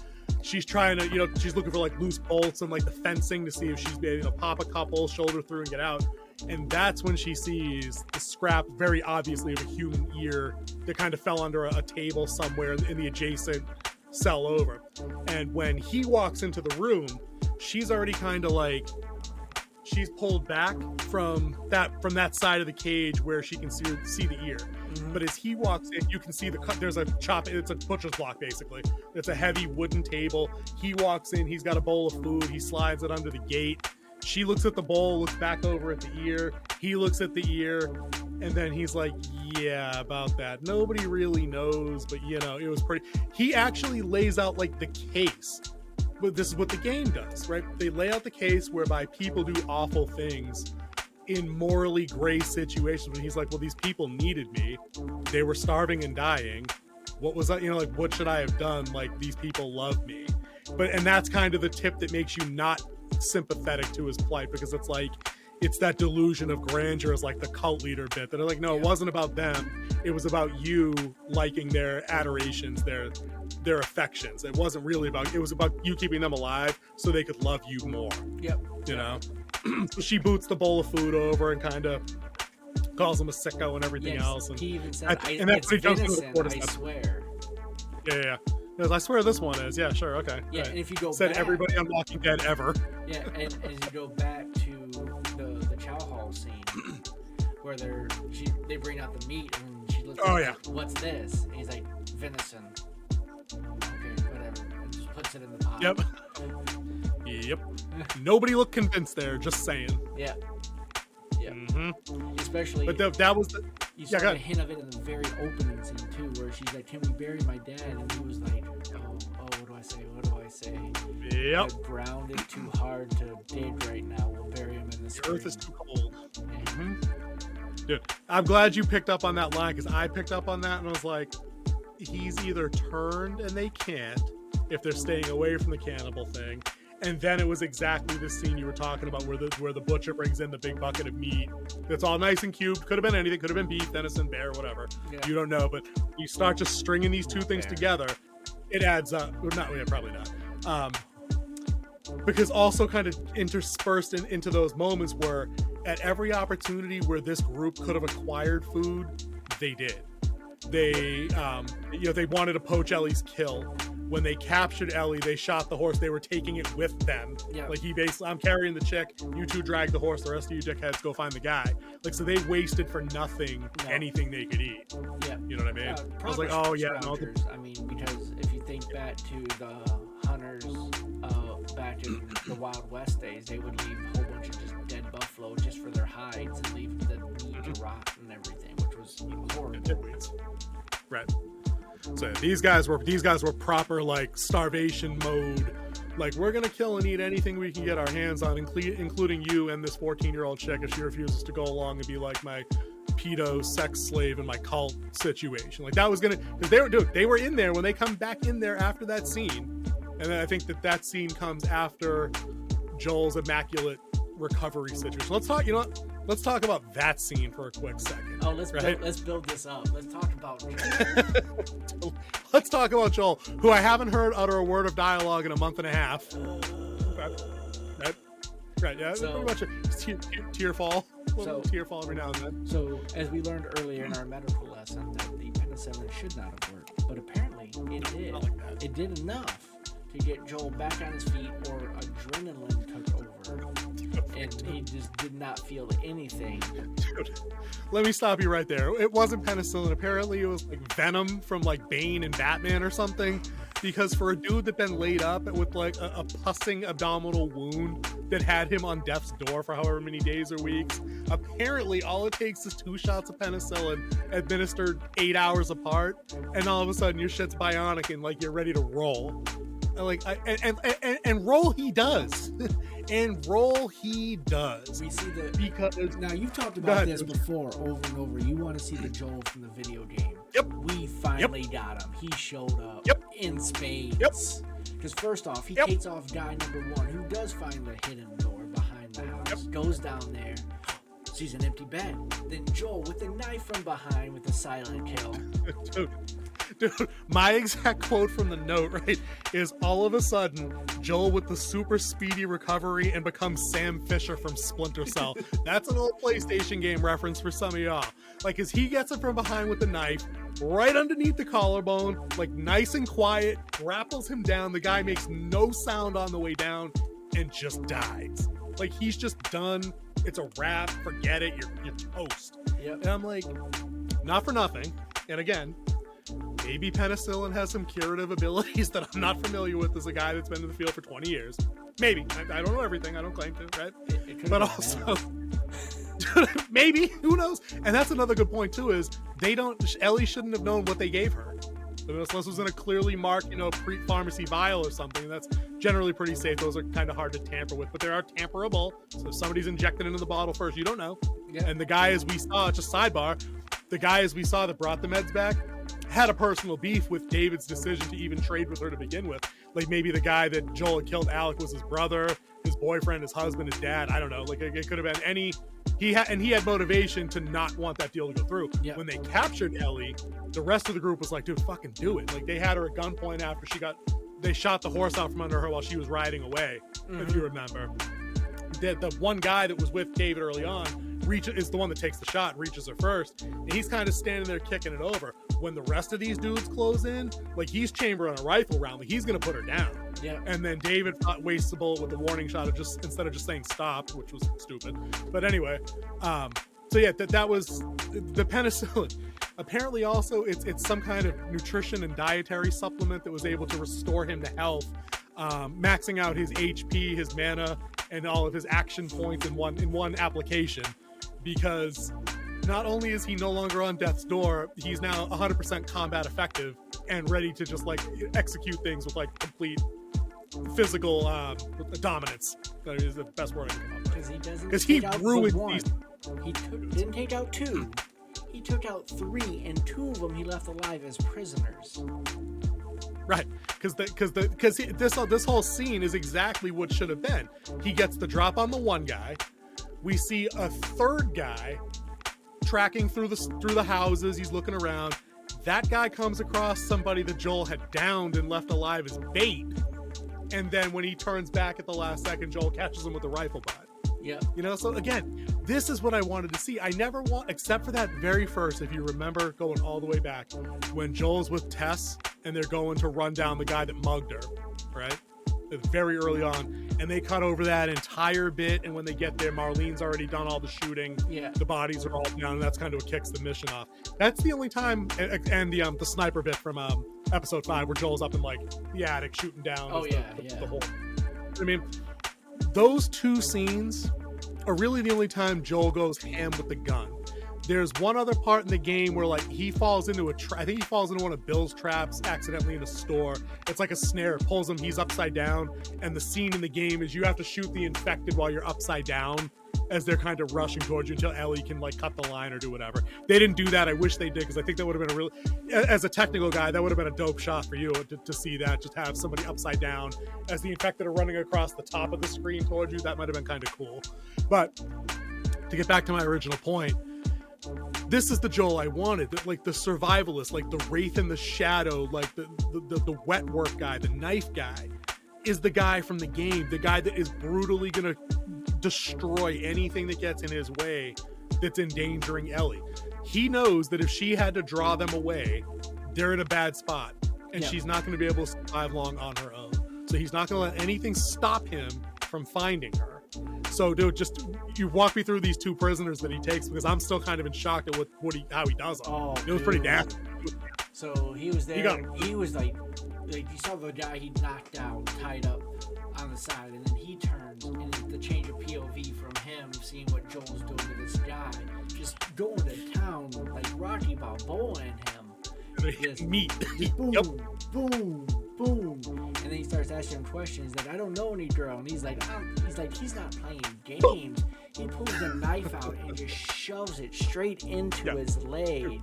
She's trying to, she's looking for like loose bolts and like the fencing to see if she's able to pop a couple, shoulder through and get out. And that's when she sees the scrap, very obviously, of a human ear that kind of fell under a table somewhere in the adjacent cell over. And when he walks into the room, she's already kind of like, she's pulled back from that side of the cage where she can see the ear. Mm-hmm. But as he walks in, you can see there's a it's a butcher's block basically. It's a heavy wooden table. He walks in, he's got a bowl of food, he slides it under the gate. She looks at the bowl, looks back over at the ear. He looks at the ear, and then he's like, yeah, about that. Nobody really knows, but it was pretty. He actually lays out like the case. But this is what the game does, right? They lay out the case whereby people do awful things in morally gray situations. And he's like, well, these people needed me. They were starving and dying. What was that? Like, what should I have done? Like, these people love me. And that's kind of the tip that makes you not sympathetic to his plight, because it's like, it's that delusion of grandeur is like the cult leader bit that are like, no, it wasn't about them. It was about you liking their adorations, their affections. It wasn't really about, it was about you keeping them alive so they could love you more. Yep. So she boots the bowl of food over and kind of calls him a sicko and everything else. And he even said, that's it's venison, I swear. Yeah. I swear this one is. Yeah, sure, okay. Yeah, right. And if you go said back, everybody on Walking Dead ever. Yeah, and as you go back to the chow hall scene where they bring out the meat and she looks like, what's this? And he's like, venison. Okay, whatever. And just puts it in the pot. Yep. Nobody looked convinced there, just saying. Yeah. Mm-hmm. Especially, but that was the. You saw a hint of it in the very opening scene too, where she's like, "Can we bury my dad?" And he was like, "Oh, what do I say? What do I say?" Yep. The ground is too hard to dig right now. We'll bury him in the spring. Earth is too cold. Mm-hmm. Dude, I'm glad you picked up on that line, because I picked up on that and I was like, he's either turned and they can't if they're staying away from the cannibal thing. And then it was exactly the scene you were talking about where the butcher brings in the big bucket of meat that's all nice and cubed. Could have been anything. Could have been beef, venison, bear, whatever. Yeah. You don't know. But you start just stringing these two things together, it adds up. Probably not. Because also kind of interspersed into those moments where at every opportunity where this group could have acquired food, they did. They wanted to poach Ellie's kill. When they captured Ellie, they shot the horse. They were taking it with them. Yeah. Like, he basically, I'm carrying the chick. You two drag the horse. The rest of you dickheads go find the guy. Like, so they wasted for nothing anything they could eat. Yeah. You know what I mean? I was like, oh yeah. No, I mean, because if you think back to the hunters back in the Wild West days, they would leave a whole bunch of just dead buffalo just for their hides and leave the meat to rot and everything, which was horrible. Right. So these guys were proper like starvation mode. Like, we're gonna kill and eat anything we can get our hands on, including you and this 14-year-old chick if she refuses to go along and be like my pedo sex slave in my cult situation. Like, that was gonna, because they were in there when they come back in there after that scene, and then I think that scene comes after Joel's immaculate recovery situation. Let's talk. You know what? Let's talk about that scene for a quick second. Oh, let's build this up. Let's talk about Joel. Let's talk about Joel, who I haven't heard utter a word of dialogue in a month and a half. Right, yeah, so, pretty much a tear fall. little tearful every now and then. So, as we learned earlier in our medical lesson, that the penicillin should not have worked, but apparently it did. Not like that. It did enough to get Joel back on his feet, or adrenaline took over, and he just did not feel anything. Dude, let me stop you right there. It wasn't penicillin. Apparently, it was like venom from like Bane and Batman or something. Because for a dude that been laid up with like a pussing abdominal wound that had him on death's door for however many days or weeks, apparently all it takes is 2 shots of penicillin administered 8 hours apart, and all of a sudden your shit's bionic and like you're ready to roll. And roll he does. And roll he does. We see because now you've talked about this before over and over. You want to see the Joel from the video game. Yep. We finally got him. He showed up in spades. Yep. Because first off, he takes off guy number 1, who does find the hidden door behind the house, goes down there, sees an empty bed. Then Joel with a knife from behind with a silent kill. Dude, my exact quote from the note, right, is all of a sudden, Joel with the super speedy recovery and becomes Sam Fisher from Splinter Cell. That's an old PlayStation game reference for some of y'all. Like, as he gets it from behind with the knife, right underneath the collarbone, like nice and quiet, grapples him down. The guy makes no sound on the way down and just dies. Like, he's just done. It's a wrap. Forget it. You're toast. Yep. And I'm like, not for nothing. And again, maybe penicillin has some curative abilities that I'm not familiar with as a guy that's been in the field for 20 years. Maybe. I don't know everything. I don't claim to, right? But also, maybe. Who knows? And that's another good point, too, is Ellie shouldn't have known what they gave her. Unless it was in a clearly marked, pre-pharmacy vial or something. That's generally pretty safe. Those are kind of hard to tamper with, but they are tamperable. So if somebody's injected into the bottle first, you don't know. Yeah. And the guy, as we saw, just sidebar, the guy, as we saw, that brought the meds back, had a personal beef with David's decision to even trade with her to begin with. Like, maybe the guy that Joel had killed, Alec, was his brother, his boyfriend, his husband, his dad. I don't know. Like, it could have been any. He had motivation to not want that deal to go through. Yep. When they captured Ellie, the rest of the group was like, dude, fucking do it. Like, they had her at gunpoint after they shot the horse out from under her while she was riding away, if you remember. The one guy that was with David early on is the one that takes the shot, reaches her first, and he's kind of standing there kicking it over. When the rest of these dudes close in, like, he's chambering a rifle round, like, he's gonna put her down. Yeah. And then David wastes the bullet with the warning shot of instead of just saying stop, which was stupid. But anyway, so yeah, that was the penicillin. Apparently, also it's some kind of nutrition and dietary supplement that was able to restore him to health, maxing out his HP, his mana, and all of his action points in one application. Because not only is he no longer on death's door, he's now 100% combat effective and ready to just like execute things with like complete physical dominance. That is the best word I can come up with. Because he ruined these. He didn't take out 2. He took out 3, and 2 of them he left alive as prisoners. Right, because this whole scene is exactly what should have been. He gets the drop on the one guy. We see a third guy tracking through the houses. He's looking around. That guy comes across somebody that Joel had downed and left alive as bait. And then when he turns back at the last second, Joel catches him with a rifle butt. Yeah. So again, this is what I wanted to see. I never except for that very first, if you remember going all the way back, when Joel's with Tess and they're going to run down the guy that mugged her, right? Very early on, and they cut over that entire bit, and when they get there, Marlene's already done all the shooting. Yeah. The bodies are all down, and that's kind of what kicks the mission off. That's the only time, and the sniper bit from episode 5 where Joel's up in like the attic shooting down. The whole. I mean, those 2 scenes are really the only time Joel goes ham with the gun. There's one other part in the game where like he falls into I think he falls into one of Bill's traps accidentally in a store. It's like a snare, pulls him, he's upside down, and the scene in the game is you have to shoot the infected while you're upside down as they're kind of rushing towards you until Ellie can like cut the line or do whatever. They didn't do that. I wish they did, because I think that would have been as a technical guy, that would have been a dope shot for you to see that, just have somebody upside down as the infected are running across the top of the screen towards you. That might have been kind of cool. But to get back to my original point, this is the Joel I wanted, like the survivalist, like the wraith in the shadow, like the wet work guy, the knife guy, is the guy from the game, the guy that is brutally gonna destroy anything that gets in his way that's endangering Ellie. He knows that if she had to draw them away, they're in a bad spot, and she's not going to be able to survive long on her own. So he's not going to let anything stop him from finding her. So, dude, just you walk me through these two prisoners that he takes, because I'm still kind of in shock at how he does them. Oh, it was pretty nasty. So he was there. He was like you saw the guy he knocked out, tied up on the side, and then he turns, and the change of POV from him seeing what Joel's doing to this guy, just going to town like Rocky Balboa and him. Just meat. Just boom, boom, boom, and then he starts asking him questions like, "I don't know any girl," and he's like, he's not playing games. He pulls the knife out and just shoves it straight into his leg.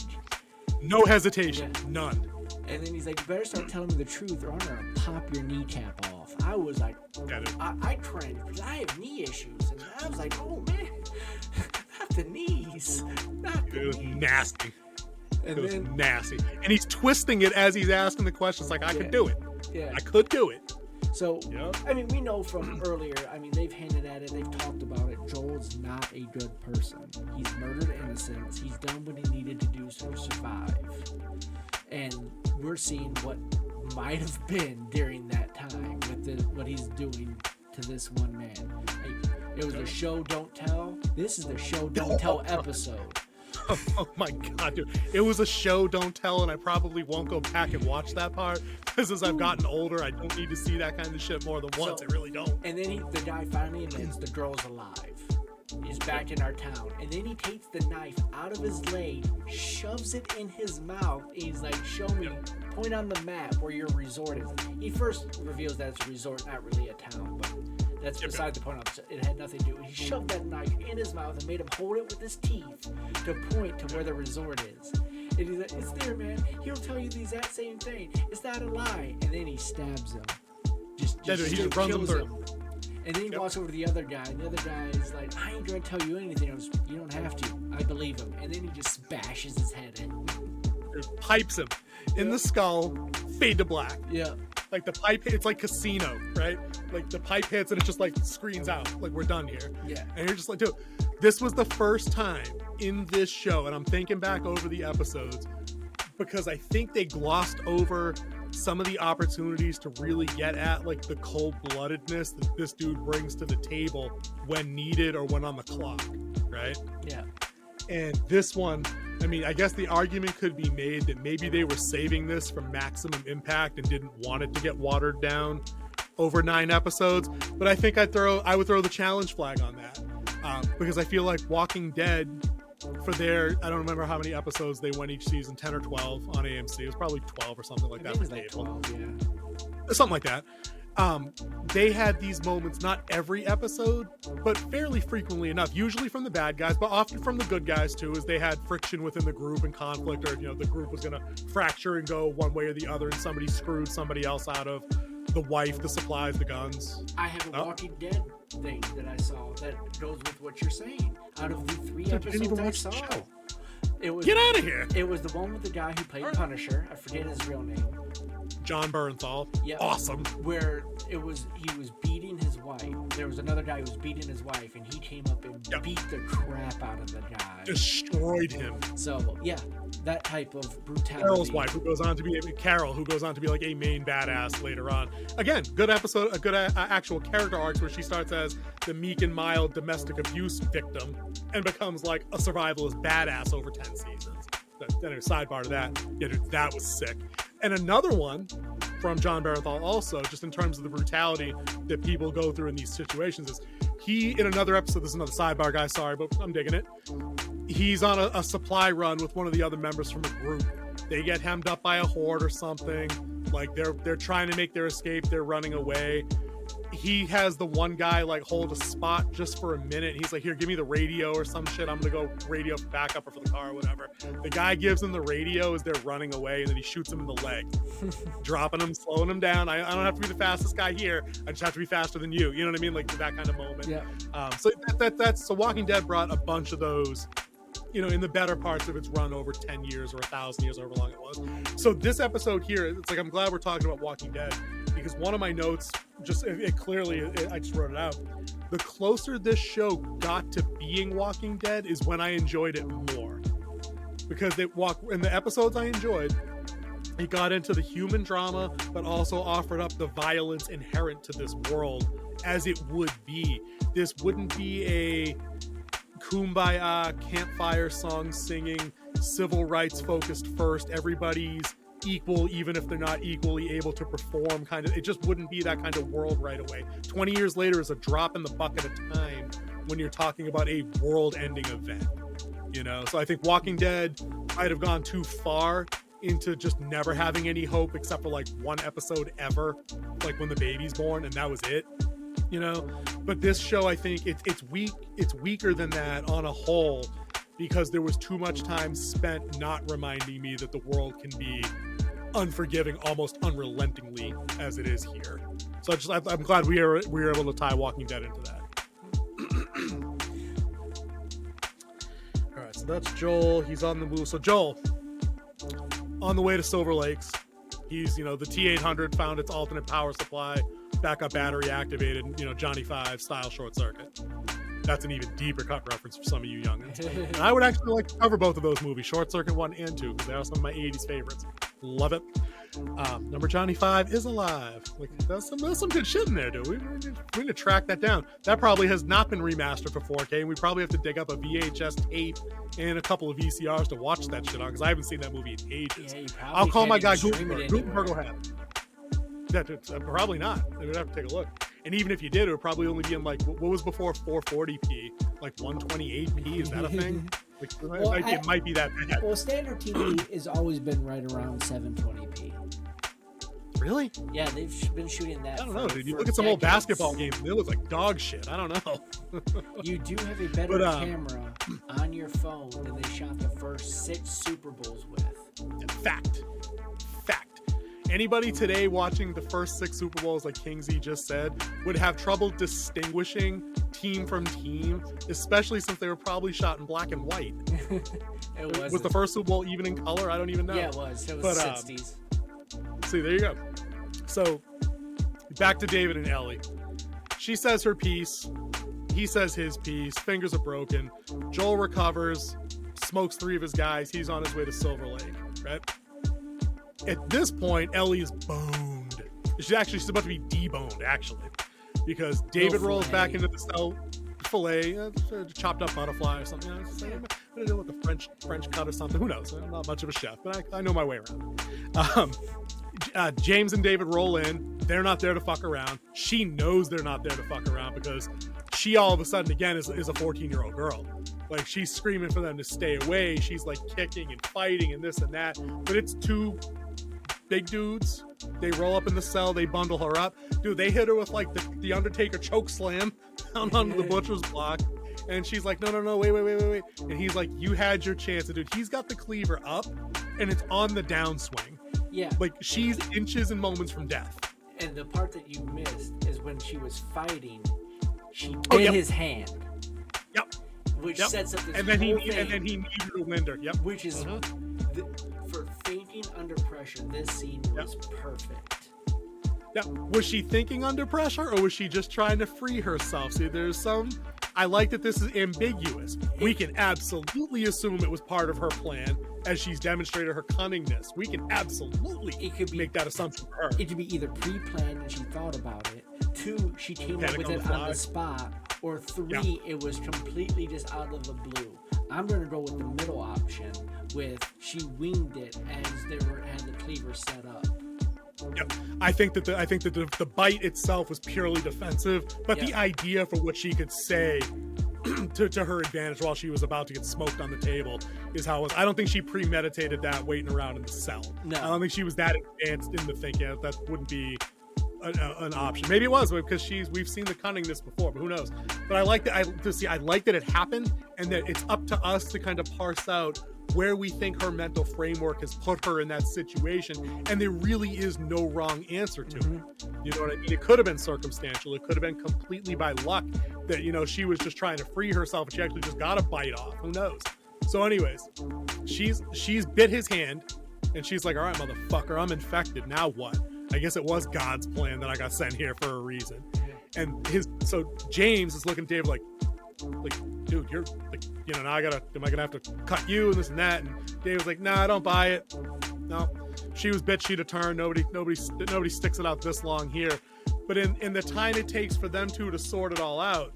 No hesitation, none. And then he's like, "You better start telling me the truth, or I'm gonna pop your kneecap off." I was like, I cringed because I have knee issues, and I was like, "Oh man, not the knees, not the knees." Nasty. And it was then, nasty. And he's twisting it as he's asking the questions like, I could do it. Yeah. I could do it. So, I mean, we know from earlier, I mean, they've hinted at it, they've talked about it. Joel's not a good person. He's murdered innocents. He's done what he needed to do to survive. And we're seeing what might have been during that time with what he's doing to this one man. Like, it was the show don't tell. This is the show don't tell episode. Oh my god, dude. It was a show don't tell, and I probably won't go back and watch that part, because as I've gotten older, I don't need to see that kind of shit more than once. I really don't. And then the guy finally admits the girl's alive. He's back in our town. And then he takes the knife out of his leg, shoves it in his mouth, and he's like, "Show me, point on the map where your resort is." He first reveals that it's a resort, not really a town, but that's beside the point. It had nothing to do. He shoved that knife in his mouth and made him hold it with his teeth to point to where the resort is. And he's like, "It's there, man. He'll tell you the exact same thing. It's not a lie." And then he stabs him. Just he just runs him through. And then he walks over to the other guy, and the other guy is like, "I ain't gonna tell you anything. You don't have to. I believe him." And then he just bashes his head in. It pipes him in the skull, fade to black. Yeah. Like the pipe, it's like Casino, right? Like the pipe hits and it just like screens out, like we're done here. Yeah. And you're just like, dude, this was the first time in this show, and I'm thinking back over the episodes, because I think they glossed over some of the opportunities to really get at like the cold-bloodedness that this dude brings to the table when needed or when on the clock, right? Yeah. And this one, I mean, I guess the argument could be made that maybe they were saving this for maximum impact and didn't want it to get watered down over 9 episodes. But I think I would throw the challenge flag on that, because I feel like Walking Dead, for their, I don't remember how many episodes they went each season, 10 or 12 on AMC. It was probably 12 or something like that. It was like 12, yeah. Something like that. They had these moments, not every episode, but fairly frequently enough, usually from the bad guys, but often from the good guys too, as they had friction within the group and conflict, or, the group was going to fracture and go one way or the other, and somebody screwed somebody else out of the wife, the supplies, the guns. I have a Walking Dead thing that I saw that goes with what you're saying. Out of the 3 episodes I saw, it was, get out of here. It was the one with the guy who played Punisher. I forget his real name. John Bernthal. Yeah. Awesome. Where he was beating his wife. There was another guy who was beating his wife, and he came up and beat the crap out of the guy. Destroyed him. So, yeah, that type of brutality. Carol's wife, who goes on to be like a main badass later on. Again, good episode, a good actual character arcs where she starts as the meek and mild domestic abuse victim and becomes like a survivalist badass over 10 seasons. Anyway, sidebar to that. Yeah, dude, that was sick. And another one from John Bernthal also, just in terms of the brutality that people go through in these situations, is he, in another episode, this is another sidebar, guys, sorry, but I'm digging it. He's on a supply run with one of the other members from a group. They get hemmed up by a horde or something. Like, they're trying to make their escape. They're running away. He has the one guy like hold a spot just for a minute. He's like, "Here, give me the radio or some shit. I'm gonna go radio for backup or for the car or whatever." The guy gives him the radio as they're running away, and then he shoots him in the leg, dropping him, slowing him down. I don't have to be the fastest guy here. I just have to be faster than you. You know what I mean? Like that kind of moment. Yeah. So Walking Dead brought a bunch of those, in the better parts of its run over 10 years or 1,000 years, however long it was. So this episode here, it's like, I'm glad we're talking about Walking Dead, because one of my notes, I just wrote it out. The closer this show got to being Walking Dead is when I enjoyed it more. Because in the episodes I enjoyed, it got into the human drama, but also offered up the violence inherent to this world as it would be. This wouldn't be a kumbaya, campfire song singing, civil rights focused first, everybody's equal even if they're not equally able to perform kind of. It just wouldn't be that kind of world right away. 20 years later is a drop in the bucket of time when you're talking about a world-ending event, you know? So I think Walking Dead might have gone too far into just never having any hope except for like one episode ever, like when the baby's born, and that was it, you know? But this show, I think it's weaker than that on a whole, because there was too much time spent not reminding me that the world can be unforgiving almost unrelentingly as it is here. So I'm glad we were able to tie Walking Dead into that. All right, so that's Joel. He's on the move. So Joel, on the way to Silver Lakes, he's, you know, the T-800 found its alternate power supply, backup battery activated, you know, Johnny 5 style short circuit. That's an even deeper cut reference for some of you youngins. And I would actually like to cover both of those movies, Short Circuit 1 and 2, because they are some of my 80s favorites. Love it. Number Johnny 5 is alive. Like, there's some good shit in there, dude. We need to track that down. That probably has not been remastered for 4K, and we probably have to dig up a VHS tape and a couple of VCRs to watch that shit on, because I haven't seen that movie in ages. Yeah, I'll call my guy Gutenberg. Gutenberg Gutenberg will have it. Yeah, probably not. We'd have to take a look. And even if you did, it would probably only be in like, what was before 440p? Like 128p? Is that a thing? Like, it might be that bad. Well, standard TV has always been right around 720p. Really? Yeah, they've been shooting that. I don't know, dude. You look at some old basketball games, and they look like dog shit. I don't know. You do have a better camera on your phone than they shot the first 6 Super Bowls with. Fact. Anybody today watching the first 6 Super Bowls, like Kingsley just said, would have trouble distinguishing team from team, especially since they were probably shot in black and white. Was the first Super Bowl even in color? I don't even know. Yeah, it was. It was 60s. See, there you go. So, back to David and Ellie. She says her piece. He says his piece. Fingers are broken. Joel recovers, smokes 3 of his guys. He's on his way to Silver Lake, right? At this point, Ellie is boned. She's about to be deboned, actually, because David rolls back into the cell. Fillet, chopped up butterfly or something. I'm gonna deal with the French cut or something. Who knows? I'm not much of a chef, but I know my way around. James and David roll in. They're not there to fuck around. She knows they're not there to fuck around because she all of a sudden again is a 14-year-old girl. Like, she's screaming for them to stay away. She's like kicking and fighting and this and that. But it's 2 big dudes. They roll up in the cell. They bundle her up. Dude, they hit her with like the Undertaker choke slam down onto the butcher's block. And she's like, no, wait. And he's like, you had your chance. And dude, he's got the cleaver up and it's on the downswing. Yeah. Like, she's inches and moments from death. And the part that you missed is when she was fighting, she bit his hand. Yep. Which sets up this and then whole he thing. And then he needed a winder. Yep. Which is, for fainting under pressure, this scene was perfect. Now, was she thinking under pressure, or was she just trying to free herself? See, I like that this is ambiguous. We can absolutely assume it was part of her plan, as she's demonstrated her cunningness. We can absolutely make that assumption for her. It could be either pre-planned and she thought about it. 2, she came up with it on the spot. Or 3, it was completely just out of the blue. I'm going to go with the middle option, with she winged it as they had the cleaver set up. Yep. I think that the bite itself was purely defensive, but the idea for what she could say to her advantage while she was about to get smoked on the table is how it was. I don't think she premeditated that waiting around in the cell. No. I don't think she was that advanced in the thinking. That wouldn't be an option. Maybe it was because we've seen the cunningness before, but who knows? But I like that. I like that it happened, and that it's up to us to kind of parse out where we think her mental framework has put her in that situation, and there really is no wrong answer to it. You know what I mean? It could have been circumstantial. It could have been completely by luck that, you know, she was just trying to free herself and she actually just got a bite off. Who knows? So anyways, she's bit his hand, and she's like, all right, motherfucker, I'm infected. Now what? I guess it was God's plan that I got sent here for a reason. And so James is looking at David like, dude, you're like, you know, now am I gonna have to cut you and this and that? And David's like, nah, I don't buy it. No, she was bitchy to turn. Nobody sticks it out this long here. But in the time it takes for them two to sort it all out,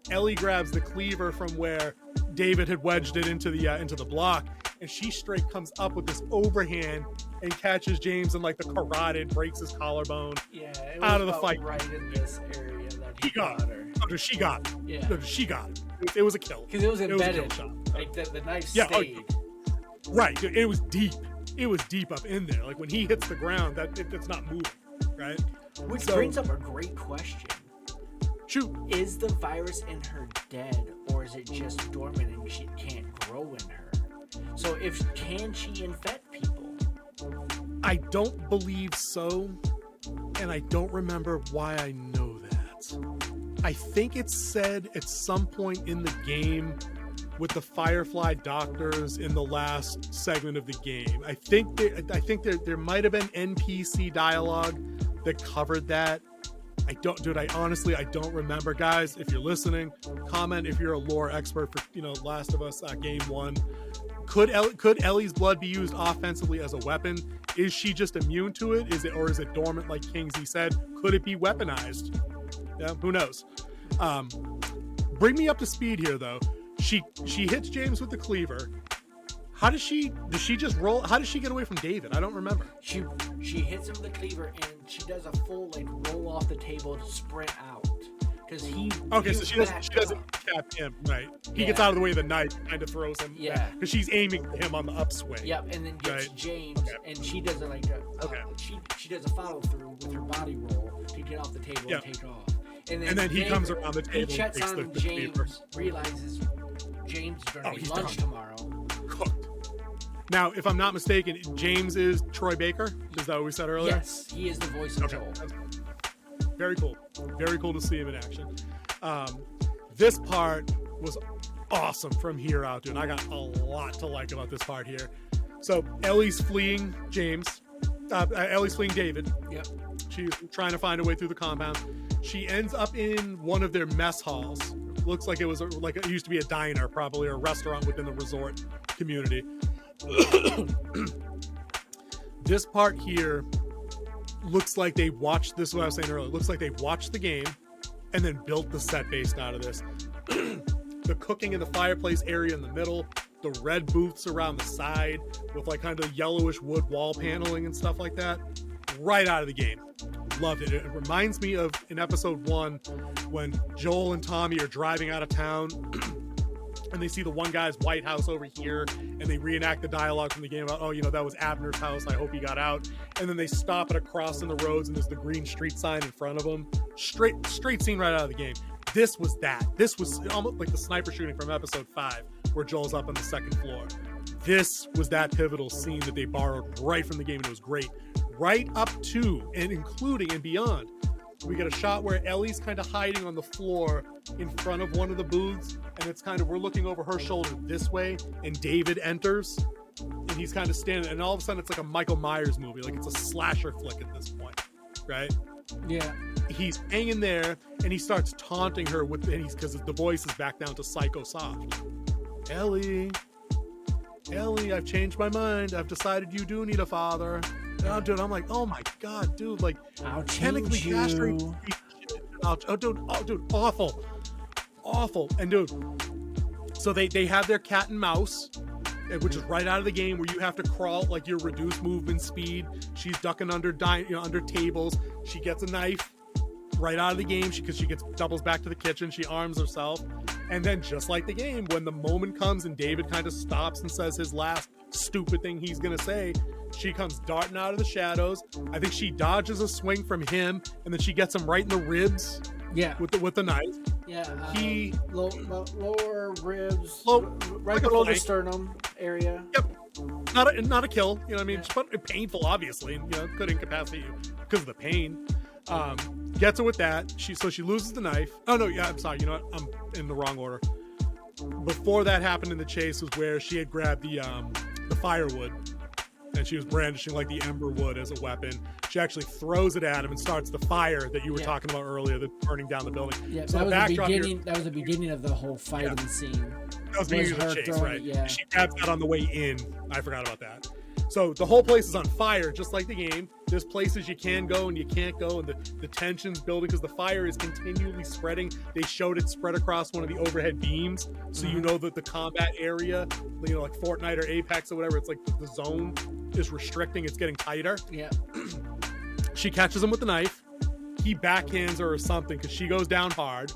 Ellie grabs the cleaver from where David had wedged it into the block, and she straight comes up with this overhand and catches James in like the carotid, breaks his collarbone. Yeah, it was out of the about fight. right in this area that He got her. Oh, she got it. Yeah. No, she got it. It was a kill. Because it was embedded. It was a kill shot. Like the knife Yeah, stayed. Right. It was deep. It was deep up in there. Like when he hits the ground, it's not moving. Right. Which brings up a great question. Shoot. Is the virus in her dead, or is it just dormant and she can't grow in her? So can she infect people? I don't believe so, and I don't remember why I know that. I think it's said at some point in the game with the Firefly doctors in the last segment of the game. I think there might have been NPC dialogue that covered that. I don't remember. Guys, if you're listening, comment if you're a lore expert for, you know, Last of Us Game 1. Could Ellie's blood be used offensively as a weapon? Is she just immune to it? Is it dormant like Kingsley said? Could it be weaponized? Yeah, who knows? Bring me up to speed here though. She hits James with the cleaver. Does she just roll? How does she get away from David? I don't remember. She hits him with the cleaver and she does a full like roll off the table to sprint out because he. Okay, so she doesn't cap him, right? He gets out of the way of the knife, kind of throws him. Yeah, because she's aiming for him on the upswing. Yep, and then gets James, and she does it like she does a follow through with her body roll to get off the table and take off. And then he comes around the table. He checks on James, realizes James is going to be lunch tomorrow. Cooked. Now, if I'm not mistaken, James is Troy Baker. Is that what we said earlier? Yes, he is the voice of Joel. Very cool. Very cool to see him in action. This part was awesome from here out, dude. I got a lot to like about this part here. So Ellie's fleeing James. Ellie's fleeing David. Yep. She's trying to find a way through the compound. She ends up in one of their mess halls. Looks like it used to be a diner, probably, or a restaurant within the resort community. This part here looks like they watched this. What I was saying earlier, looks like they watched the game and then built the set based out of this. The cooking in the fireplace area in the middle, the red booths around the side with like kind of yellowish wood wall paneling and stuff like that, right out of the game. Loved it. It reminds me of in episode 1 when Joel and Tommy are driving out of town and they see the one guy's White House over here and they reenact the dialogue from the game about, oh, you know, that was Abner's house. I hope he got out. And then they stop at a crossing the roads and there's the green street sign in front of them. Straight scene right out of the game. This was that. This was almost like the sniper shooting from episode 5 where Joel's up on the second floor. This was that pivotal scene that they borrowed right from the game, and it was great. Right up to and including and beyond, we get a shot where Ellie's kind of hiding on the floor in front of one of the booths, and it's kind of, we're looking over her shoulder this way, and David enters, and he's kind of standing, and all of a sudden it's like a Michael Myers movie, like it's a slasher flick at this point, right? Yeah. He's hanging there, and he starts taunting her with, and because the voice is back down to psycho soft. Ellie, I've changed my mind. I've decided you do need a father. Oh, dude, I'm like, oh my god, dude, like, I'll chemically change castrated. you. Dude, awful. And dude, so they have their cat and mouse, which is right out of the game, where you have to crawl like your reduced movement speed. She's ducking under under tables. She gets a knife right out of the game because she doubles back to the kitchen. She arms herself, and then just like the game, when the moment comes and David kind of stops and says his last stupid thing he's gonna say, she comes darting out of the shadows. I think she dodges a swing from him, and then she gets him right in the ribs. Yeah. With the knife. Yeah. Lower ribs. like Right below the sternum area. Yep. Not a kill. You know what I mean? Yeah. But painful, obviously. And, you know, could incapacitate you because of the pain. Gets her with that. She loses the knife. Oh no, yeah. I'm sorry. You know what? I'm in the wrong order. Before that happened in the chase was where she had grabbed the firewood and she was brandishing like the ember wood as a weapon. She actually throws it at him and starts the fire that you were talking about earlier, that burning down the building. Yeah, so that was the beginning of the whole fighting scene. That was the beginning of the chase, right? Yeah. She grabs that on the way in. I forgot about that. So the whole place is on fire, just like the game. There's places you can go and you can't go, and the tension's building because the fire is continually spreading. They showed it spread across one of the overhead beams, so you know that the combat area, like Fortnite or Apex or whatever, it's like the zone is restricting. It's getting tighter. Yeah. She catches him with the knife. He backhands her or something because she goes down hard,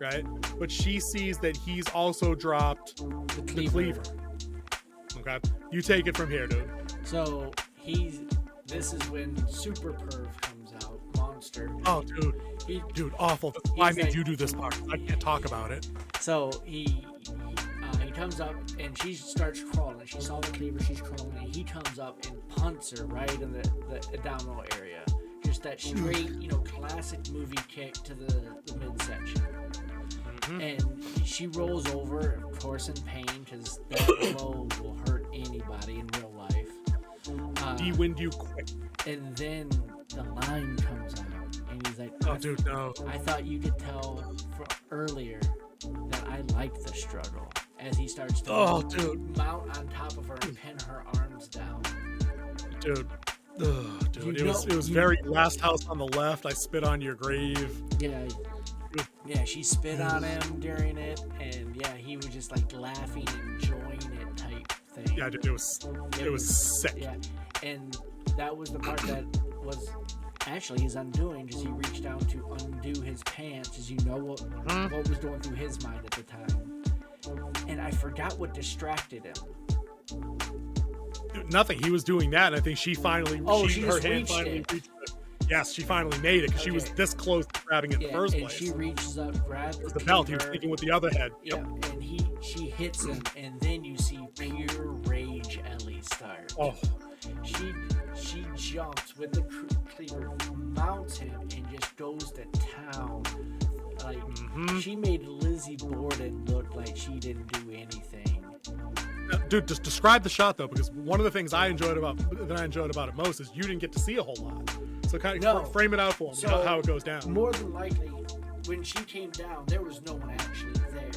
right? But she sees that he's also dropped the cleaver. Okay, you take it from here, dude. So this is when Super Perv comes out, Monster. Oh, dude, awful. Why did you do this part? I can't talk about it. So he comes up and she starts crawling. She saw the cleaver, she's crawling, and he comes up and punts her right in the abdominal area. Just that straight, classic movie kick to the midsection. And she rolls over, of course, in pain, because that blow will hurt anybody in real life. De-wind you quick. And then the line comes out, and he's like, "Oh, dude, no! I thought you could tell from earlier that I liked the struggle." As he starts to mount on top of her and pin her arms down. Dude. Ugh, dude, it was very Last House on the Left. I spit on your grave. Yeah, she spit on him during it, and he was just like laughing, enjoying it type thing. Yeah, dude, it was sick. Yeah, and that was the part that was actually his undoing, because he reached down to undo his pants, because what was going through his mind at the time. And I forgot what distracted him. Dude, nothing. He was doing that, and I think she finally. Her hand finally reached it. Yes, she finally made it because she was this close to grabbing it in the first place. And she reaches up, grabs the belt. He was sticking with the other head. Yeah, and she hits him, and then you see pure rage Ellie start. Oh, she jumps with the cleaver, mounts him, and just goes to town. Like she made Lizzie Borden look like she didn't do anything. Dude, just describe the shot though, because one of the things I enjoyed about it most is you didn't get to see a whole lot. So kind of frame it out for me, how it goes down. More than likely, when she came down, there was no one actually there.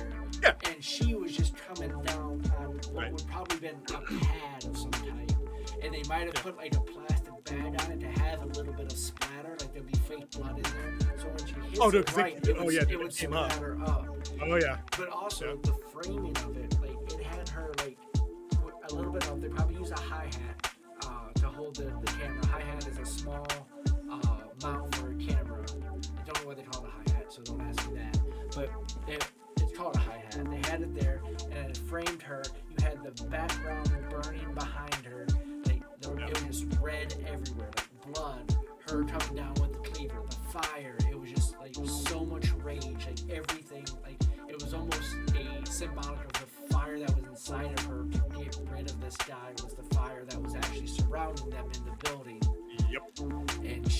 Yeah. And she was just coming down on what would probably been a pad of some type. And they might have put like a plastic bag on it to have a little bit of splatter, like there'd be fake blood in there. So when she hits it would splatter up. Oh yeah. But also the framing of it, like it had her like a little bit of, they probably use a hi-hat to hold the camera. Hi-hat is a small mount for a camera. I don't know what they call the hi-hat, so don't ask me that. But it's called a hi-hat. They had it there, and it framed her. You had the background burning behind her. Like it was just red everywhere, like blood. Her coming down with the cleaver, the fire. It was just like so much rage, like everything. Like it was almost a symbolic of the fire that was inside of her to get rid of this guy. Was the fire that was actually surrounding them in the building. Yep. And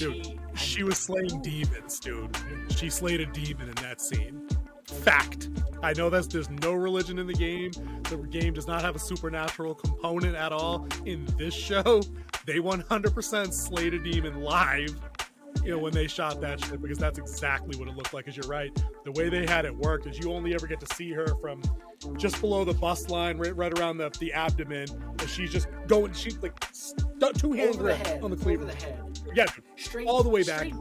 she was slaying demons, dude. She slayed a demon in that scene. Fact. I know there's no religion in the game. The game does not have a supernatural component at all. In this show, they 100% slayed a demon live, when they shot that shit, because that's exactly what it looked like. Because you're right, the way they had it worked is you only ever get to see her from just below the bust line, right around the abdomen, and she's just going. She's like two hands on the cleaver. Over the head. Yeah, straight, all the way back.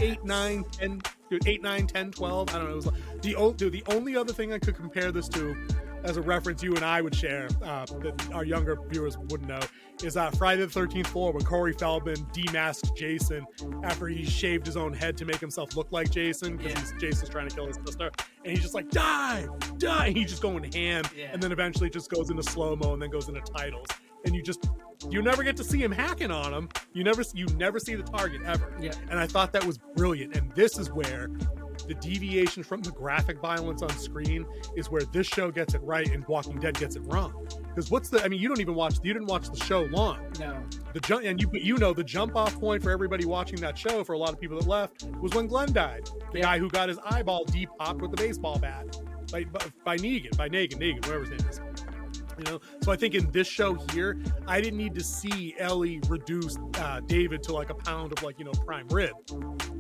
8, 9, 10, 12. I don't know. It was like, the only other thing I could compare this to, as a reference you and I would share, that our younger viewers wouldn't know, is Friday the 13th floor, when Corey Feldman demasked Jason after he shaved his own head to make himself look like Jason, because Jason's trying to kill his sister, and he's just like, die, and he's just going ham, and then eventually just goes into slow-mo and then goes into titles, and you never get to see him hacking on him. You never see the target ever. Yeah. And I thought that was brilliant, and this is where the deviation from the graphic violence on screen is where this show gets it right and Walking Dead gets it wrong. Because you didn't watch the show long. No. The jump off point for everybody watching that show, for a lot of people that left, was when Glenn died. The guy who got his eyeball depopped with the baseball bat by Negan, whatever his name is. So I think in this show here, I didn't need to see Ellie reduce David to like a pound of like prime rib.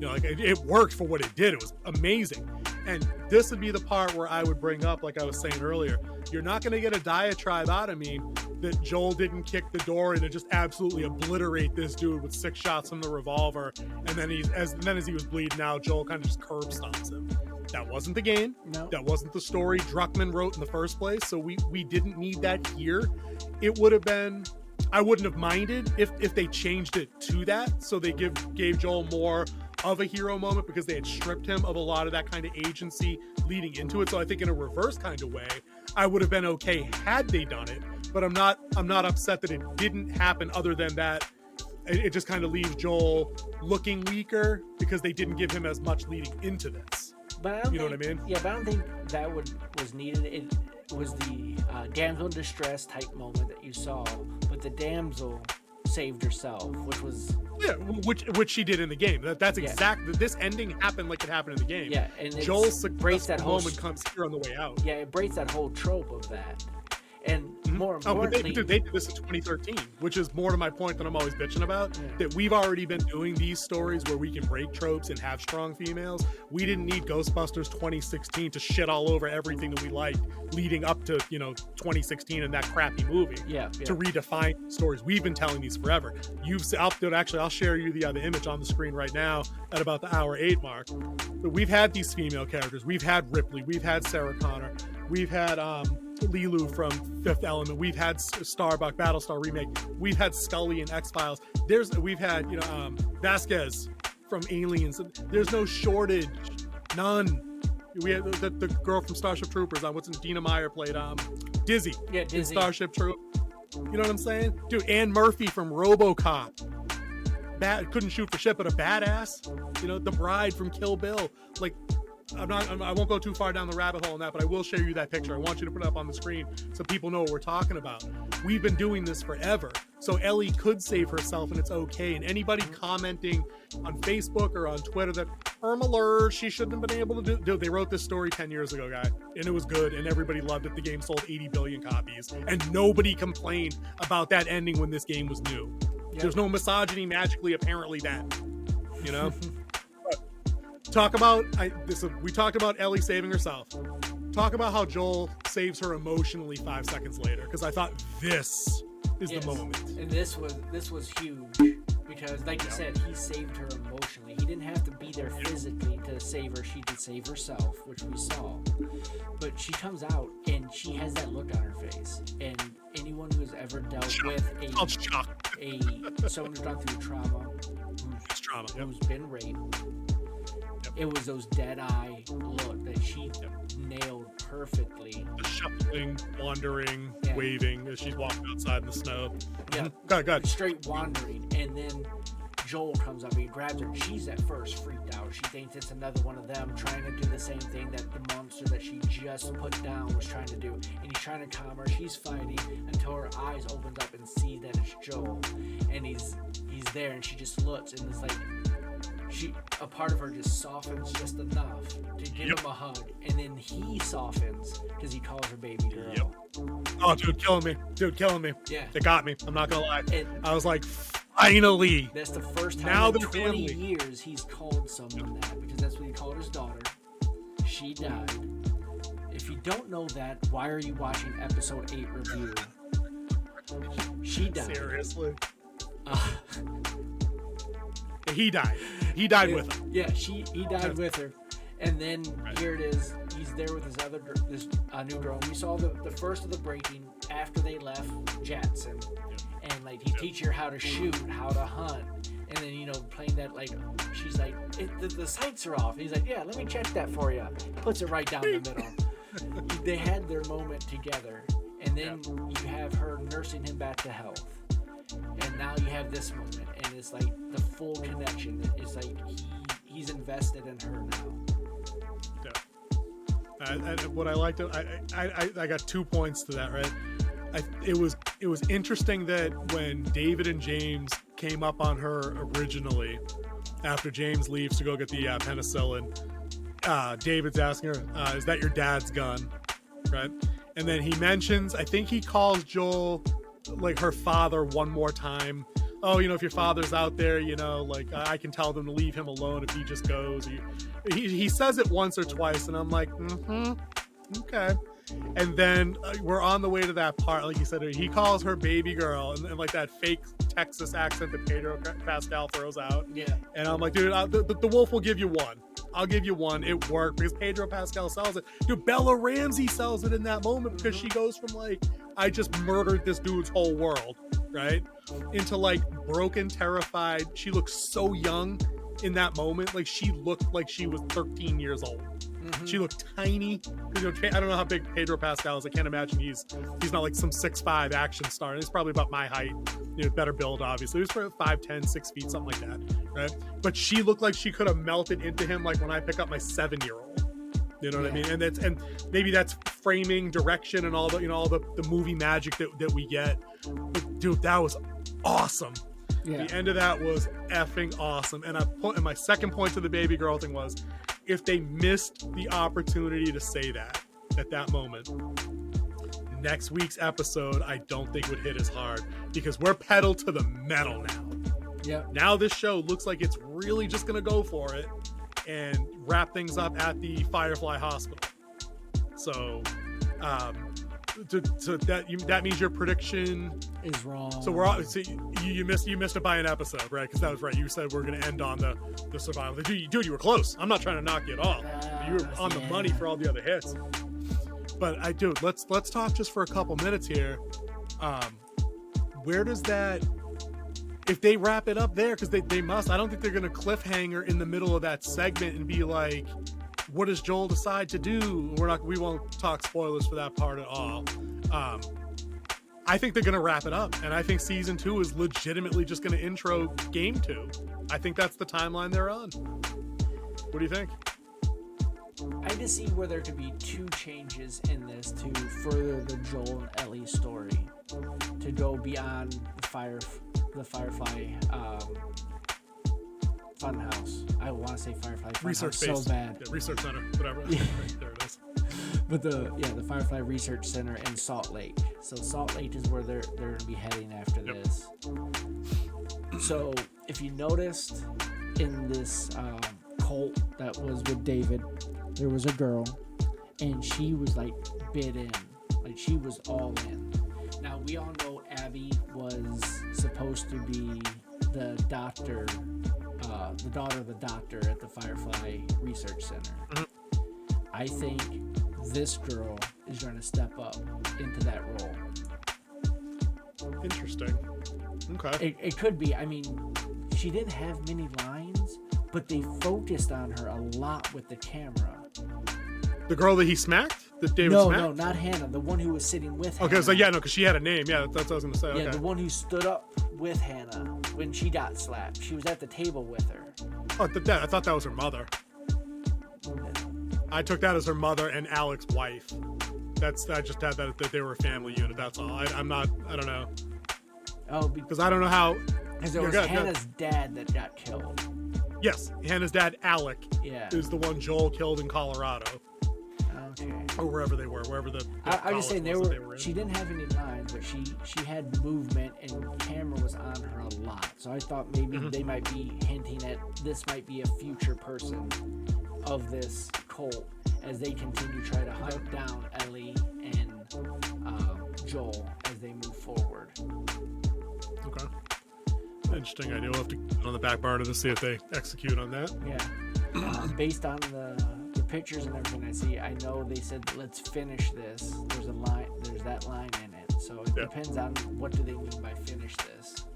Like it worked for what it did. It was amazing. And this would be the part where I would bring up, like I was saying earlier, you're not going to get a diatribe out of me that Joel didn't kick the door in and just absolutely obliterate this dude with 6 shots from the revolver, and then as he was bleeding out, Joel kind of just curb stomps him. That wasn't the game. No. That wasn't the story Druckmann wrote in the first place. So we didn't need that here. It would have been, I wouldn't have minded if they changed it to that. So they gave Joel more of a hero moment because they had stripped him of a lot of that kind of agency leading into it. So I think in a reverse kind of way, I would have been okay had they done it. But I'm not upset that it didn't happen, other than that it just kind of leaves Joel looking weaker because they didn't give him as much leading into this. But I don't know what I mean? Yeah, but I don't think that was needed. It was the damsel in distress type moment that you saw, but the damsel saved herself, which was which she did in the game. That's exactly this ending happened like it happened in the game. Yeah, and Joel's breaks that whole moment comes here on the way out. Yeah, it breaks that whole trope of that. And more importantly, they did this in 2013, which is more to my point that I'm always bitching about. Yeah. That we've already been doing these stories where we can break tropes and have strong females. We didn't need Ghostbusters 2016 to shit all over everything that we liked leading up to 2016 and that crappy movie. Yeah. To redefine stories. We've been telling these forever. I'll share you the image on the screen right now at about the hour 8 mark. But we've had these female characters. We've had Ripley. We've had Sarah Connor. We've had Lilu from Fifth Element. We've had Starbuck, Battlestar Remake. We've had Scully in X-Files. We've had Vasquez from Aliens. There's no shortage, none. We had the girl from Starship Troopers. Dina Meyer played Dizzy. Yeah, Dizzy. In Starship Troopers. You know what I'm saying, dude? Ann Murphy from RoboCop. Couldn't shoot for shit, but a badass. The Bride from Kill Bill. Like, I won't go too far down the rabbit hole on that, but I will share you that picture. I want you to put it up on the screen so people know what we're talking about. We've been doing this forever. So Ellie could save herself and it's okay. And anybody commenting on Facebook or on Twitter that she shouldn't have been able to do, they wrote this story 10 years ago, guy. And it was good and everybody loved it. The game sold 80 billion copies and nobody complained about that ending when this game was new. Yep. There's no misogyny magically apparently then, we talked about Ellie saving herself. Talk about how Joel saves her emotionally 5 seconds later, because I thought this is the moment. And this was huge because, like you said, he saved her emotionally. He didn't have to be there physically to save her. She could save herself, which we saw. But she comes out and she has that look on her face. And anyone who has ever dealt with someone who's gone through trauma, who's been raped. It was those dead-eye look that she nailed perfectly. The shuffling, wandering, waving as she's walking outside in the snow. Yeah. Go ahead. Straight wandering. And then Joel comes up and he grabs her. She's at first freaked out. She thinks it's another one of them trying to do the same thing that the monster that she just put down was trying to do. And he's trying to calm her. She's fighting until her eyes opens up and sees that it's Joel. And he's there and she just looks and it's like... a part of her just softens just enough to give him a hug, and then he softens because he calls her baby girl. Yep. Oh, dude, killing me. Yeah, it got me. I'm not gonna lie. I was like, finally. That's the first time in 20 years he's called someone that, because that's what he called his daughter. She died. If you don't know that, why are you watching episode 8 review? She died. Seriously. He died. He died with her. Yeah, he died with her. And then here it is. He's there with this new girl. We saw the first of the breaking after they left Jetson. Yep. And he teach her how to shoot, how to hunt. And then, playing that, she's like, the sights are off. And he's like, yeah, let me check that for you. Puts it right down the middle. They had their moment together. And then you have her nursing him back to health. And now you have this moment, and it's like the full connection. It's like he's invested in her now. Yeah. What I liked, I got 2 points to that. Right, it was interesting that when David and James came up on her originally, after James leaves to go get the penicillin, David's asking her, "Is that your dad's gun?" Right, And then he mentions, I think he calls Joel like her father one more time. Oh, you know, if your father's out there, you know, like I can tell them to leave him alone if he just goes. He says it once or twice, and I'm like, okay. And then we're on the way to that part, like you said, he calls her baby girl, and like that fake Texas accent that Pedro Pascal throws out. Yeah. And I'm like, dude, the wolf will give you one. I'll give you one. It worked because Pedro Pascal sells it. Dude, Bella Ramsey sells it in that moment because she goes from like, I just murdered this dude's whole world, right? Into like broken, terrified. She looks so young in that moment. Like she looked like she was 13 years old. She looked tiny. You know, I don't know how big Pedro Pascal is. I can't imagine he's not like some 6'5" action star. He's probably about my height. You know, better build, obviously. He was probably 5'10", 6 feet, something like that, right? But she looked like she could have melted into him like when I pick up my 7-year-old. You know what I mean? And maybe that's framing, direction, and all the, you know, all the movie magic that we get. But dude, that was awesome. Yeah. The end of that was effing awesome. And my second point to the baby girl thing was, if they missed the opportunity to say that at that moment, next week's episode I don't think would hit as hard because we're pedal to the metal now. Yeah. Now this show looks like it's really just gonna go for it and wrap things up at the Firefly Hospital. So that means your prediction is wrong. So you missed it by an episode, right? Because that was right. You said we're going to end on the survival. Dude, you were close. I'm not trying to knock you off. You were on the money for all the other hits. But let's talk just for a couple minutes here. Where does that, if they wrap it up there, because they must, I don't think they're going to cliffhanger in the middle of that segment and be like, what does Joel decide to do? We won't talk spoilers for that part at all. I think they're going to wrap it up, and I think season 2 is legitimately just going to intro game 2. I think that's the timeline they're on. What do you think? I just see where there could be 2 changes in this to further the Joel and Ellie story, to go beyond the Firefly Funhouse. I want to say Firefly Funhouse Research so based. bad. Yeah, research center, whatever. Right, there it is. But the Firefly Research Center in Salt Lake. So Salt Lake is where they're going to be heading after this. So if you noticed in this cult that was with David, there was a girl, and she was like bid in, like she was all in. Now we all know Abby was supposed to be the doctor, the daughter of the doctor at the Firefly Research Center. I think this girl is going to step up into that role. Interesting. Okay. It could be. I mean, she didn't have many lines, but they focused on her a lot with the camera. The girl that he smacked? That David smacked? No, not Hannah. The one who was sitting with Hannah. Okay, so because she had a name. Yeah, that's what I was going to say. Yeah, okay. the one who stood up with Hannah when she got slapped. She was at the table with her. Oh, I thought that was her mother. I took that as her mother and Alex's wife. I just had that they were a family unit. That's all. I don't know. Oh, because I don't know how. Because there was Hannah's dad that got killed. Yes, Hannah's dad, Alec, is the one Joel killed in Colorado. Okay. Or wherever they were, wherever the. I was just saying they were in. She didn't have any lines, but she had movement and camera was on her a lot. So I thought maybe they might be hinting at this might be a future person of this cult as they continue to try to hunt down Ellie and Joel as they move forward. Okay. Interesting idea. We'll have to get on the back burner to see if they execute on that. Yeah. Based on the pictures and everything I see, I know they said let's finish this. There's that line in it. So it depends on what do they mean by finish this,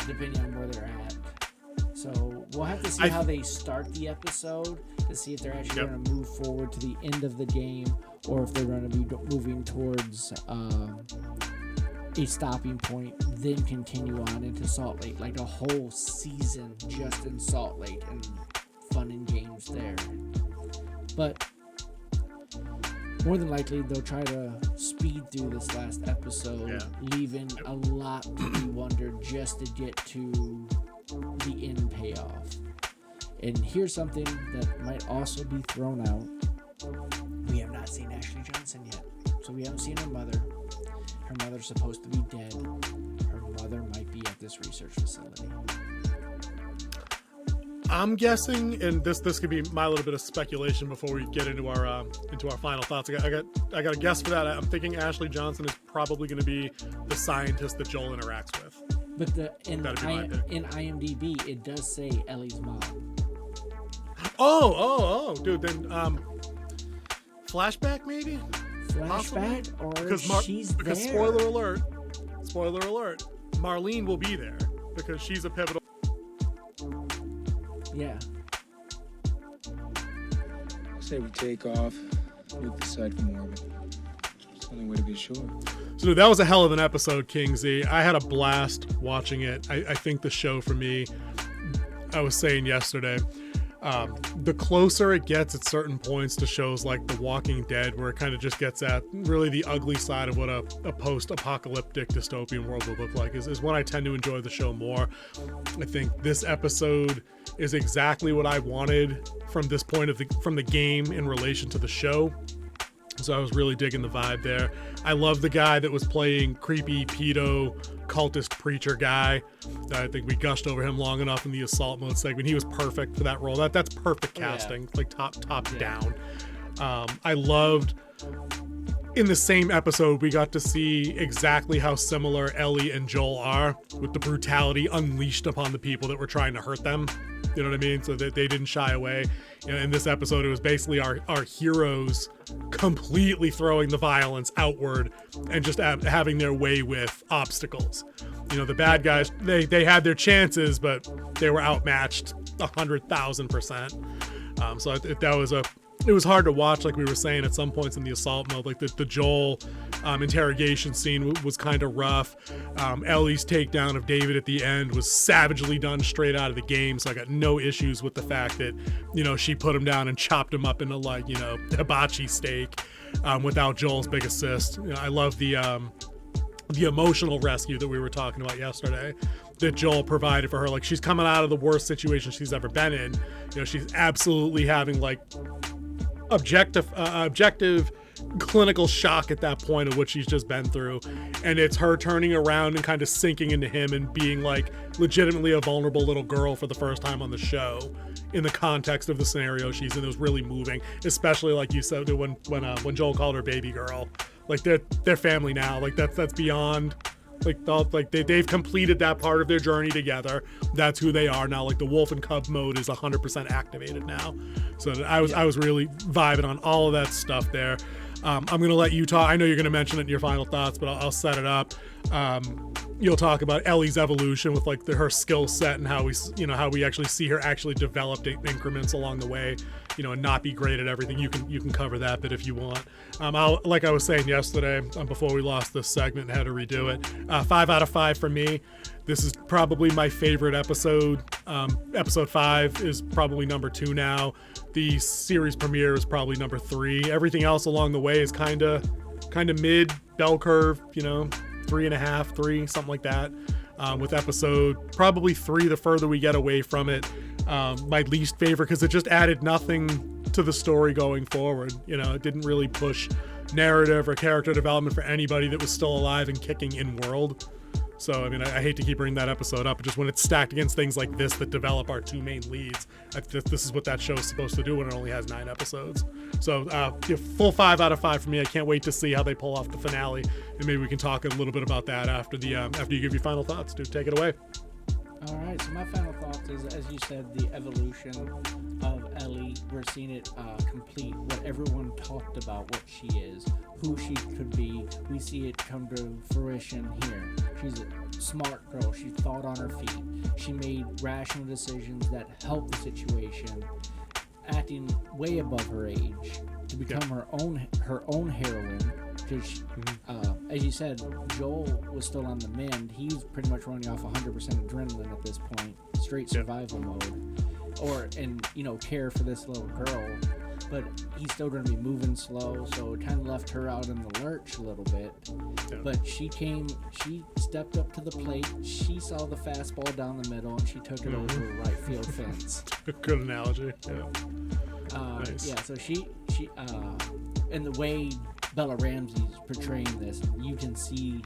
depending on where they're at. So we'll have to see how they start the episode to see if they're actually going to move forward to the end of the game or if they're going to be moving towards a stopping point, then continue on into Salt Lake, like a whole season just in Salt Lake and fun and games there. But more than likely, they'll try to speed through this last episode, leaving a lot to be wondered just to get to the end payoff. And here's something that might also be thrown out. We have not seen Ashley Johnson yet. So we haven't seen her mother. Her mother's supposed to be dead. Her mother might be at this research facility. I'm guessing, and this could be my little bit of speculation before we get into our final thoughts. I got a guess for that. I'm thinking Ashley Johnson is probably going to be the scientist that Joel interacts with. But in IMDb, it does say Ellie's mom. Oh, dude. Then flashback maybe. Flashback, or she's there. Because spoiler alert, Marlene will be there because she's a pivotal. Yeah. Say we take off, look the side for more, but it's the only way to be sure. So dude, that was a hell of an episode, King Z. I had a blast watching it. I think the show for me, I was saying yesterday, the closer it gets at certain points to shows like The Walking Dead, where it kind of just gets at really the ugly side of what a post-apocalyptic dystopian world would look like, is when I tend to enjoy the show more. I think this episode is exactly what I wanted from this point from the game in relation to the show. So I was really digging the vibe there. I love the guy that was playing creepy pedo cultist preacher guy. I think we gushed over him long enough in the assault mode segment. He was perfect for that role. That's perfect casting, like top down. I loved in the same episode we got to see exactly how similar Ellie and Joel are, with the brutality unleashed upon the people that were trying to hurt them. You know what I mean? So that they didn't shy away. You know, in this episode, it was basically our heroes completely throwing the violence outward and just having their way with obstacles. You know, the bad guys, they had their chances, but they were outmatched 100,000%. So it was hard to watch, like we were saying at some points in the assault mode. Like the Joel interrogation scene was kind of rough. Ellie's takedown of David at the end was savagely done straight out of the game, so I got no issues with the fact that, you know, she put him down and chopped him up into, like, you know, hibachi steak without Joel's big assist. You know, I love the emotional rescue that we were talking about yesterday that Joel provided for her. Like, she's coming out of the worst situation she's ever been in. You know, she's absolutely having like objective clinical shock at that point of what she's just been through, and it's her turning around and kind of sinking into him and being like legitimately a vulnerable little girl for the first time on the show in the context of the scenario she's in. It was really moving, especially like you said when Joel called her baby girl. Like they're family now. Like that's beyond like they've completed that part of their journey together. That's who they are now. Like the wolf and cub mode is 100% activated now. So I was really vibing on all of that stuff there. I'm gonna let you talk. I know you're gonna mention it in your final thoughts, but I'll set it up. You'll talk about Ellie's evolution with like her skill set and how we actually see her actually develop increments along the way, you know, and not be great at everything. You can cover that bit if you want. Like I was saying yesterday before we lost this segment and had to redo it, 5 out of 5 for me. This is probably my favorite episode. Episode 5 is probably number 2 now. The series premiere is probably number 3. Everything else along the way is kind of mid, bell curve, you know, 3.5, 3, something like that. With episode probably 3, the further we get away from it, my least favorite, because it just added nothing to the story going forward. You know, it didn't really push narrative or character development for anybody that was still alive and kicking in world. So, I mean, I hate to keep bringing that episode up, but just when it's stacked against things like this that develop our 2 main leads, this is what that show is supposed to do when it only has 9 episodes. So, full 5 out of 5 for me. I can't wait to see how they pull off the finale, and maybe we can talk a little bit about that after you give your final thoughts. Dude, take it away. All right, so my final thoughts is, as you said, the evolution of Ellie. We're seeing it complete what everyone talked about, what she is, who she could be. We see it come to fruition here. She's a smart girl. She thought on her feet. She made rational decisions that helped the situation, acting way above her age to become her own heroine. Because, as you said, Joel was still on the mend. He's pretty much running off 100% adrenaline at this point, straight survival mode, care for this little girl. But he's still going to be moving slow, so it kind of left her out in the lurch a little bit. Yeah. But she stepped up to the plate. She saw the fastball down the middle, and she took it over the right field fence. Good analogy. Yeah. Nice. Yeah. So she and the way Bella Ramsey's portraying this, you can see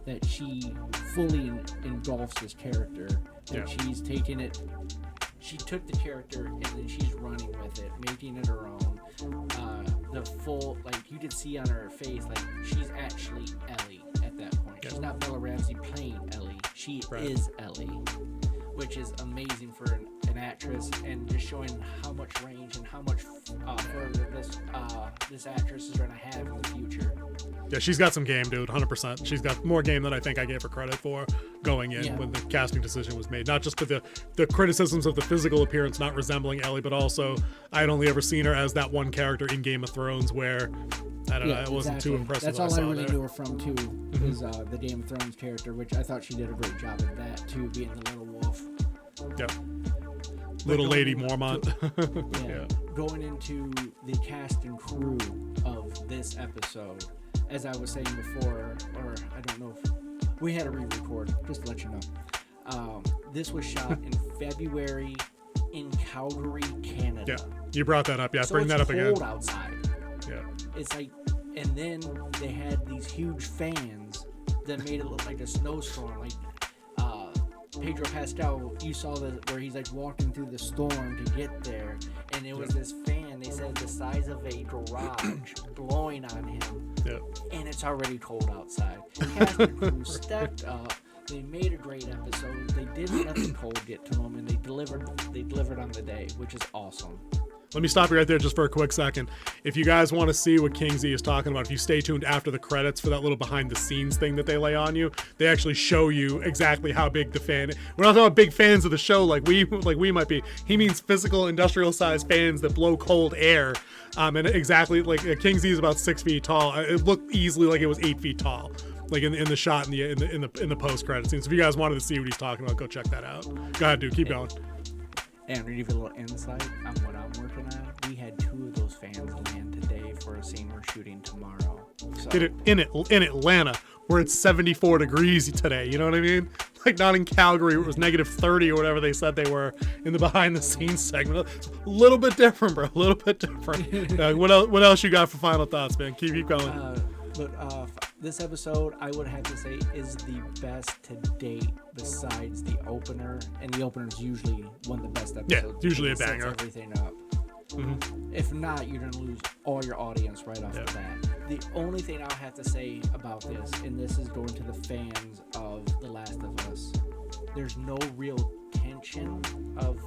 that she fully engulfs this character. That she's taken it. She took the character and then she's running with it, making it her own. The full, like, you could see on her face, like, she's actually Ellie at that point. She's not Bella Ramsey playing Ellie. She is Ellie, which is amazing for an actress, and just showing how much range and how much further this actress is going to have in the future. Yeah, she's got some game, dude, 100%. She's got more game than I think I gave her credit for going in when the casting decision was made. Not just for the criticisms of the physical appearance not resembling Ellie, but also I'd only ever seen her as that one character in Game of Thrones where, I don't know, it wasn't too impressive. That's all I really knew her from, too, is the Game of Thrones character, which I thought she did a great job at that, too, being the little wolf. Yep. Little Lady Mormont. Going into the cast and crew of this episode, as I was saying before, or I don't know if we had a re-record, just to let you know. This was shot in February in Calgary, Canada. Yeah, you brought that up. Yeah, so bring that up again. It's cold outside. Yeah. It's like, and then they had these huge fans that made it look like a snowstorm. Like Pedro Pascal, you saw where he's like walking through the storm to get there, and it was this fan, they said the size of a garage, blowing on him, and it's already cold outside. Cast and crew stepped up. They made a great episode. They didn't let the cold get to them, and they delivered on the day, which is awesome. Let me stop you right there just for a quick second. If you guys want to see what Kingsley is talking about, if you stay tuned after the credits for that little behind-the-scenes thing that they lay on you, they actually show you exactly how big the fan. We're not talking about big fans of the show like we might be. He means physical, industrial-sized fans that blow cold air. And exactly like Kingsley is about 6 feet tall. It looked easily like it was 8 feet tall, like in the shot in the post-credit scene. So if you guys wanted to see what he's talking about, go check that out. Go ahead, dude. Keep going. And to give you a little insight on what I'm working on, we had 2 of those fans land today for a scene we're shooting tomorrow. So. Did it in Atlanta, where it's 74 degrees today. You know what I mean? Like not in Calgary, where it was -30 or whatever they said they were in the behind-the-scenes segment. It's a little bit different, bro. A little bit different. What else you got for final thoughts, man? Keep going. This episode, I would have to say, is the best to date besides the opener. And the opener is usually one of the best episodes. Yeah, usually a banger. Sets everything up. Mm-hmm. If not, you're going to lose all your audience right off the bat. The only thing I'll have to say about this, and this is going to the fans of The Last of Us, there's no real tension of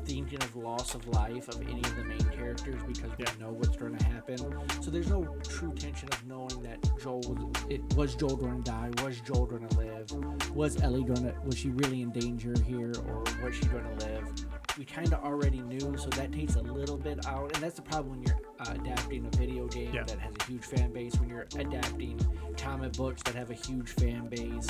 thinking of loss of life of any of the main characters because we know what's going to happen. So there's no true tension of knowing that was Joel going to die? Was Joel going to live? Was she really in danger here, or was she going to live? We kind of already knew, so that takes a little bit out. And that's the problem when you're adapting a video game that has a huge fan base, when you're adapting comic books that have a huge fan base.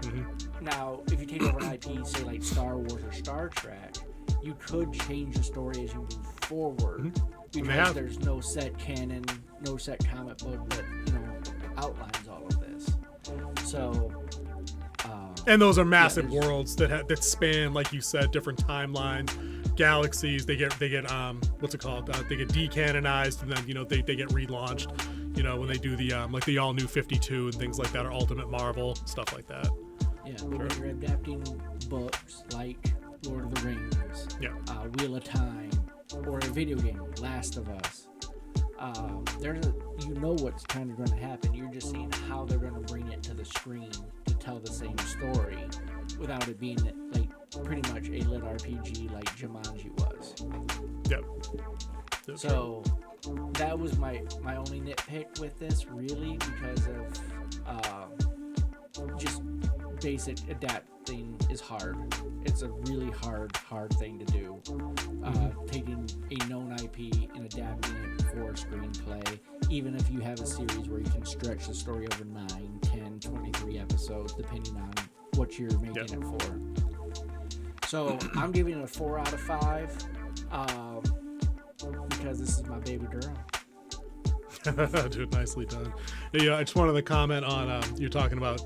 Mm-hmm. Now, if you take over an IP, say like Star Wars or Star Trek, you could change the story as you move forward because there's no set canon, no set comic book that outlines all of this. So, and those are massive worlds that span, like you said, different timelines, galaxies. They get what's it called? They get decanonized, and then they get relaunched. When they do the like the all new 52 and things like that, or Ultimate Marvel stuff like that. Yeah, but when you're adapting books like Lord of the Rings, Wheel of Time, or a video game, Last of Us, what's kind of going to happen. You're just seeing how they're going to bring it to the screen to tell the same story without it being like pretty much a lit RPG like Jumanji was. Yep. So that was my only nitpick with this, really, because of just basic adapting is hard. It's a really hard thing to do. Taking a known IP and adapting it for a screenplay, even if you have a series where you can stretch the story over 9, 10, 23 episodes, depending on what you're making it for. So I'm giving it a 4 out of 5 because this is my baby girl. Dude, nicely done. Yeah, I just wanted to comment on you're talking about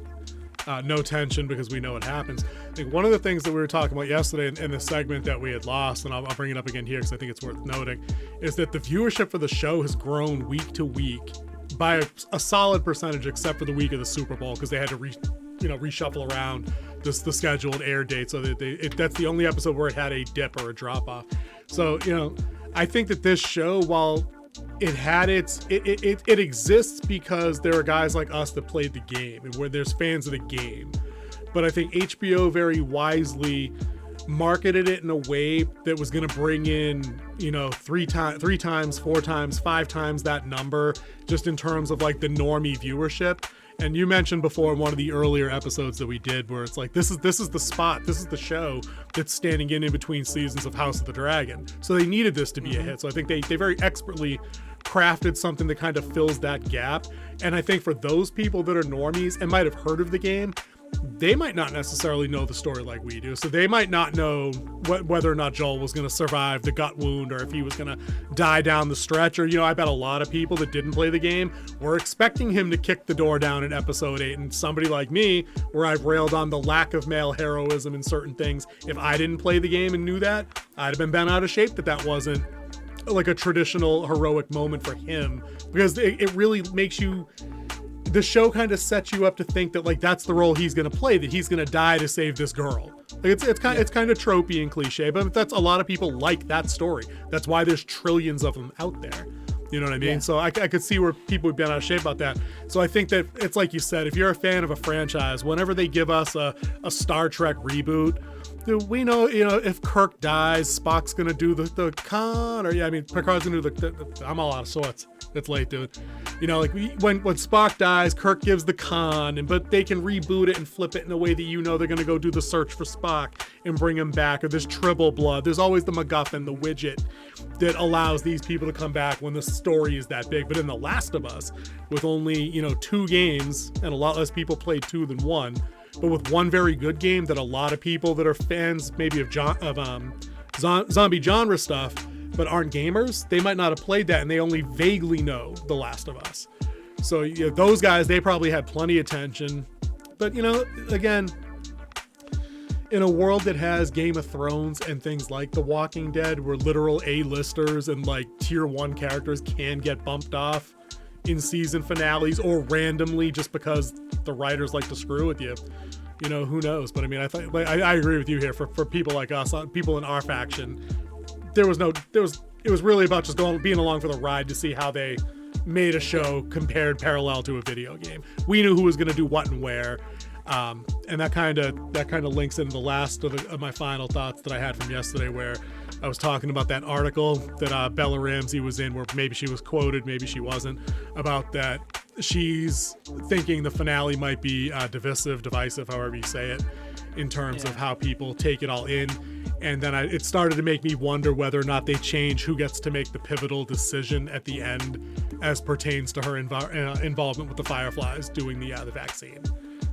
no tension because we know it happens. I think one of the things that we were talking about yesterday in the segment that we had lost, and I'll bring it up again here because I think it's worth noting, is that the viewership for the show has grown week to week by a solid percentage, except for the week of the Super Bowl, because they had to reshuffle around the scheduled air date. So that that's the only episode where it had a dip or a drop off. So, I think that this show, while it had it exists because there are guys like us that played the game and where there's fans of the game. But I think HBO very wisely marketed it in a way that was going to bring in, three times, 4 times, 5 times that number, just in terms of like the normie viewership. And you mentioned before in one of the earlier episodes that we did, where it's like, this is the spot, this is the show that's standing in between seasons of House of the Dragon. So they needed this to be a hit. So I think they very expertly crafted something that kind of fills that gap. And I think for those people that are normies and might have heard of the game, they might not necessarily know the story like we do. So they might not know whether or not Joel was going to survive the gut wound, or if he was going to die down the stretch. Or, I bet a lot of people that didn't play the game were expecting him to kick the door down in episode 8. And somebody like me, where I've railed on the lack of male heroism in certain things, if I didn't play the game and knew that, I'd have been bent out of shape that wasn't like a traditional heroic moment for him, because it really makes you... The show kind of sets you up to think that like that's the role he's going to play, that he's going to die to save this girl. Like it's kind of tropey and cliche, but that's a lot of people like that story. That's why there's trillions of them out there. You know what I mean? Yeah. So I could see where people would be out of shape about that. So I think that it's like you said, if you're a fan of a franchise, whenever they give us a Star Trek reboot, we know, if Kirk dies, Spock's going to do the con, or Picard's going to do the I'm all out of sorts. It's late, dude. Like when Spock dies, Kirk gives the con, but they can reboot it and flip it in a way that they're going to go do the search for Spock and bring him back. Or there's Tribble blood. There's always the MacGuffin, the widget that allows these people to come back when the story is that big. But in The Last of Us, with only 2 games and a lot less people played 2 than 1, but with one very good game that a lot of people that are fans maybe of zombie genre stuff but aren't gamers, they might not have played that, and they only vaguely know The Last of Us. So those guys, they probably had plenty of attention. But again, in a world that has Game of Thrones and things like The Walking Dead, where literal A-listers and like tier 1 characters can get bumped off in season finales or randomly just because the writers like to screw with you, who knows? But I agree with you here. For people like us, people in our faction, it was really about just being along for the ride to see how they made a show compared parallel to a video game. We knew who was going to do what and where. And that kind of links into the last of my final thoughts that I had from yesterday, where I was talking about that article that Bella Ramsey was in, where maybe she was quoted, maybe she wasn't, about that she's thinking the finale might be divisive, however you say it, in terms of how people take it all in. And then it started to make me wonder whether or not they change who gets to make the pivotal decision at the end as pertains to her involvement with the Fireflies doing the vaccine.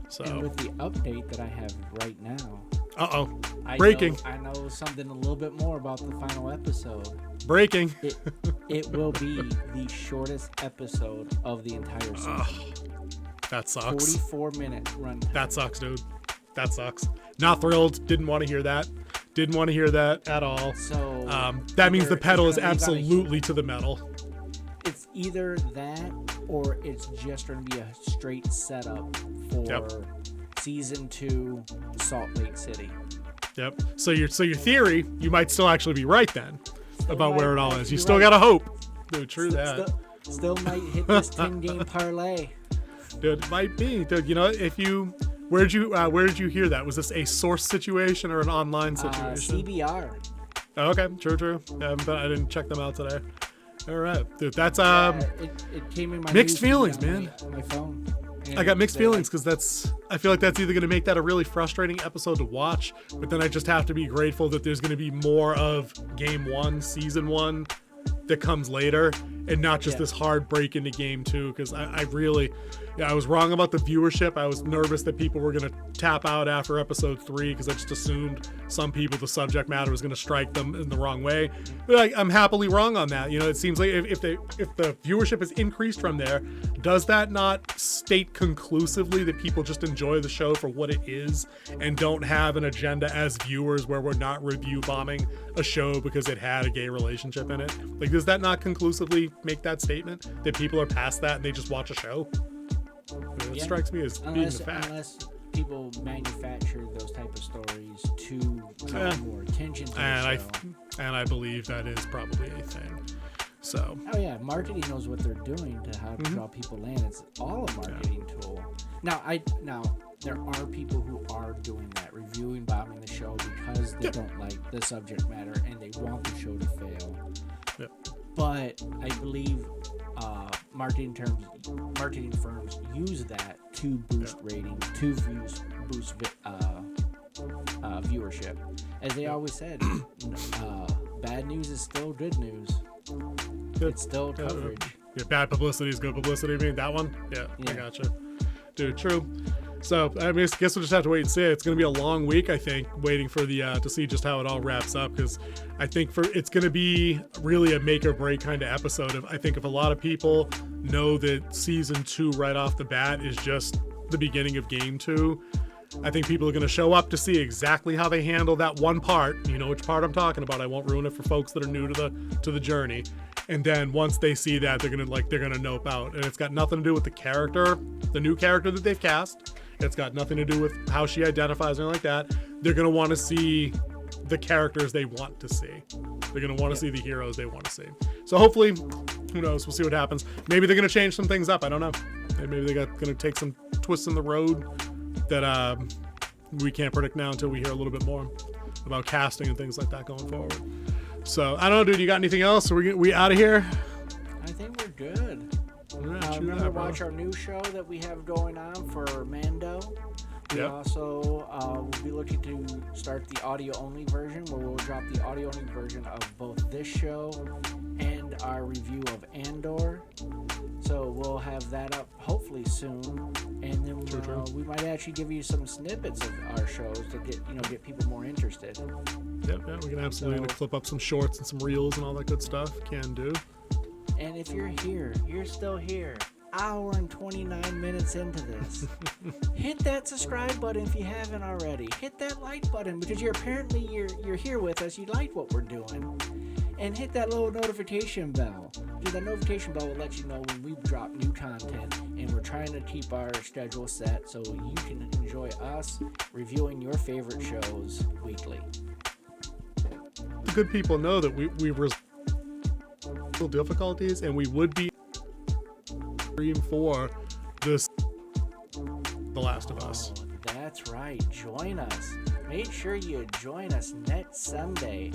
So, and with the update that I have right now, breaking. I know something a little bit more about the final episode. Breaking. It will be the shortest episode of the entire season. That sucks. 44-minute runtime. That sucks, dude. That sucks. Not thrilled. Didn't want to hear that. Didn't want to hear that at all. So that means the pedal is absolutely to the metal. It's either that, or it's just going to be a straight setup for season 2, Salt Lake City. Yep. So your theory, you might still actually be right then about where it all is. You still got to hope. Dude, true that. Still might hit this 10-game parlay. Dude, it might be. Dude, where did you hear that? Was this a source situation or an online situation? CBR. Oh, okay, true. But I didn't check them out today. All right, dude. That's it came in my mixed feelings, man. On my phone. I got mixed feelings because I feel like that's either going to make that a really frustrating episode to watch, but then I just have to be grateful that there's going to be more of Game 1, Season 1 that comes later, and not just this hard break into Game 2, because I really... I was wrong about the viewership. I was nervous that people were going to tap out after episode 3 because I just assumed some people, the subject matter was going to strike them in the wrong way. But I'm happily wrong on that. It seems like if the viewership is increased from there, does that not state conclusively that people just enjoy the show for what it is and don't have an agenda as viewers where we're not review bombing a show because it had a gay relationship in it? Like, does that not conclusively make that statement that people are past that and they just watch a show. It strikes me as being the fact. Unless people manufacture those type of stories to draw more attention to the show. And I believe that is probably a thing. So. Oh yeah, marketing knows what they're doing to how to draw people in. It's all a marketing tool. Now there are people who are doing that, reviewing, bombing the show because they don't like the subject matter and they want the show to fail. Yep. But I believe marketing firms use that to boost ratings, to boost viewership. As they always said, bad news is still good news. It's still coverage. Yeah, bad publicity is good publicity. I mean, that one? Yeah, I gotcha. Dude, true. So, I mean, I guess we'll just have to wait and see. It's going to be a long week, I think, waiting for the to see just how it all wraps up, because I think it's going to be really a make or break kind of episode. I think if a lot of people know that season 2 right off the bat is just the beginning of game 2, I think people are going to show up to see exactly how they handle that one part. You know which part I'm talking about. I won't ruin it for folks that are new to the journey. And then once they see that, they're gonna nope out. And it's got nothing to do with the character, the new character that they've cast. It's got nothing to do with how she identifies or anything like that. They're gonna want to see the characters they want to see. They're gonna want to see the heroes they want to see. So hopefully, who knows? We'll see what happens. Maybe they're gonna change some things up. I don't know. Maybe they're gonna take some twists in the road that we can't predict now until we hear a little bit more about casting and things like that going forward. So I don't know, dude. You got anything else? Are we out of here? I think we're good. Remember, watch our new show that we have going on for Mando. We also will be looking to start the audio-only version, where we'll drop the audio-only version of both this show and our review of Andor. So we'll have that up hopefully soon, and then we might actually give you some snippets of our shows to get people more interested. Yep, we can absolutely clip up some shorts and some reels and all that good stuff. Can do. And if you're here, you're still here. Hour and 29 minutes into this. Hit that subscribe button if you haven't already. Hit that like button because you're here with us. You like what we're doing. And hit that little notification bell. Because that notification bell will let you know when we drop new content. And we're trying to keep our schedule set so you can enjoy us reviewing your favorite shows weekly. The good people know that we were difficulties, and we would be for this The Last of Us. That's right. Join us. Make sure you join us next Sunday.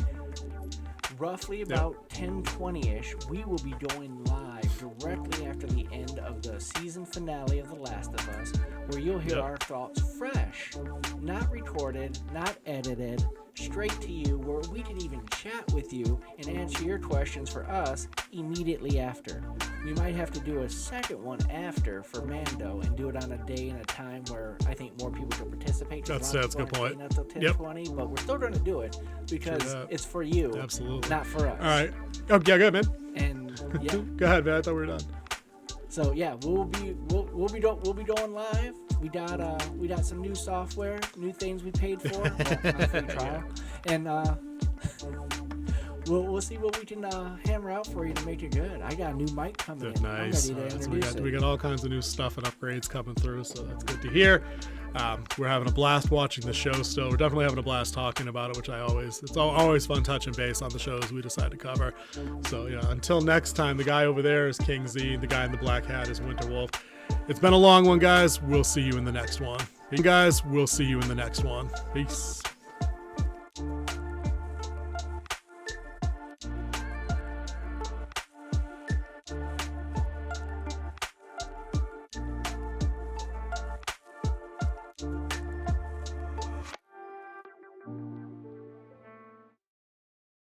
Roughly about 10:20-ish, we will be going live directly after the end of the season finale of The Last of Us, where you'll hear our thoughts fresh, not recorded, not edited, straight to you, where we can even chat with you and answer your questions for us immediately after. We might have to do a second one after for Mando and do it on a day and a time where I think more people can participate. That's a good point. Not till 10:20, but we're still going to do it because it's for you, not for us. All right. Oh yeah, good man. And go ahead, man. I thought we were done. So yeah, we'll be going live. We got some new software, new things we paid for, on a free trial, and we'll see what we can hammer out for you to make it good. I got a new mic coming in. Nice. I'm ready to introduce it. We got all kinds of new stuff and upgrades coming through, so that's good to hear. We're having a blast watching the show still. We're definitely having a blast talking about it, which it's always fun touching base on the shows we decide to cover. So until next time, the guy over there is King Z, the guy in the black hat is Winter Wolf. It's been a long one, guys. We'll see you in the next one. Peace.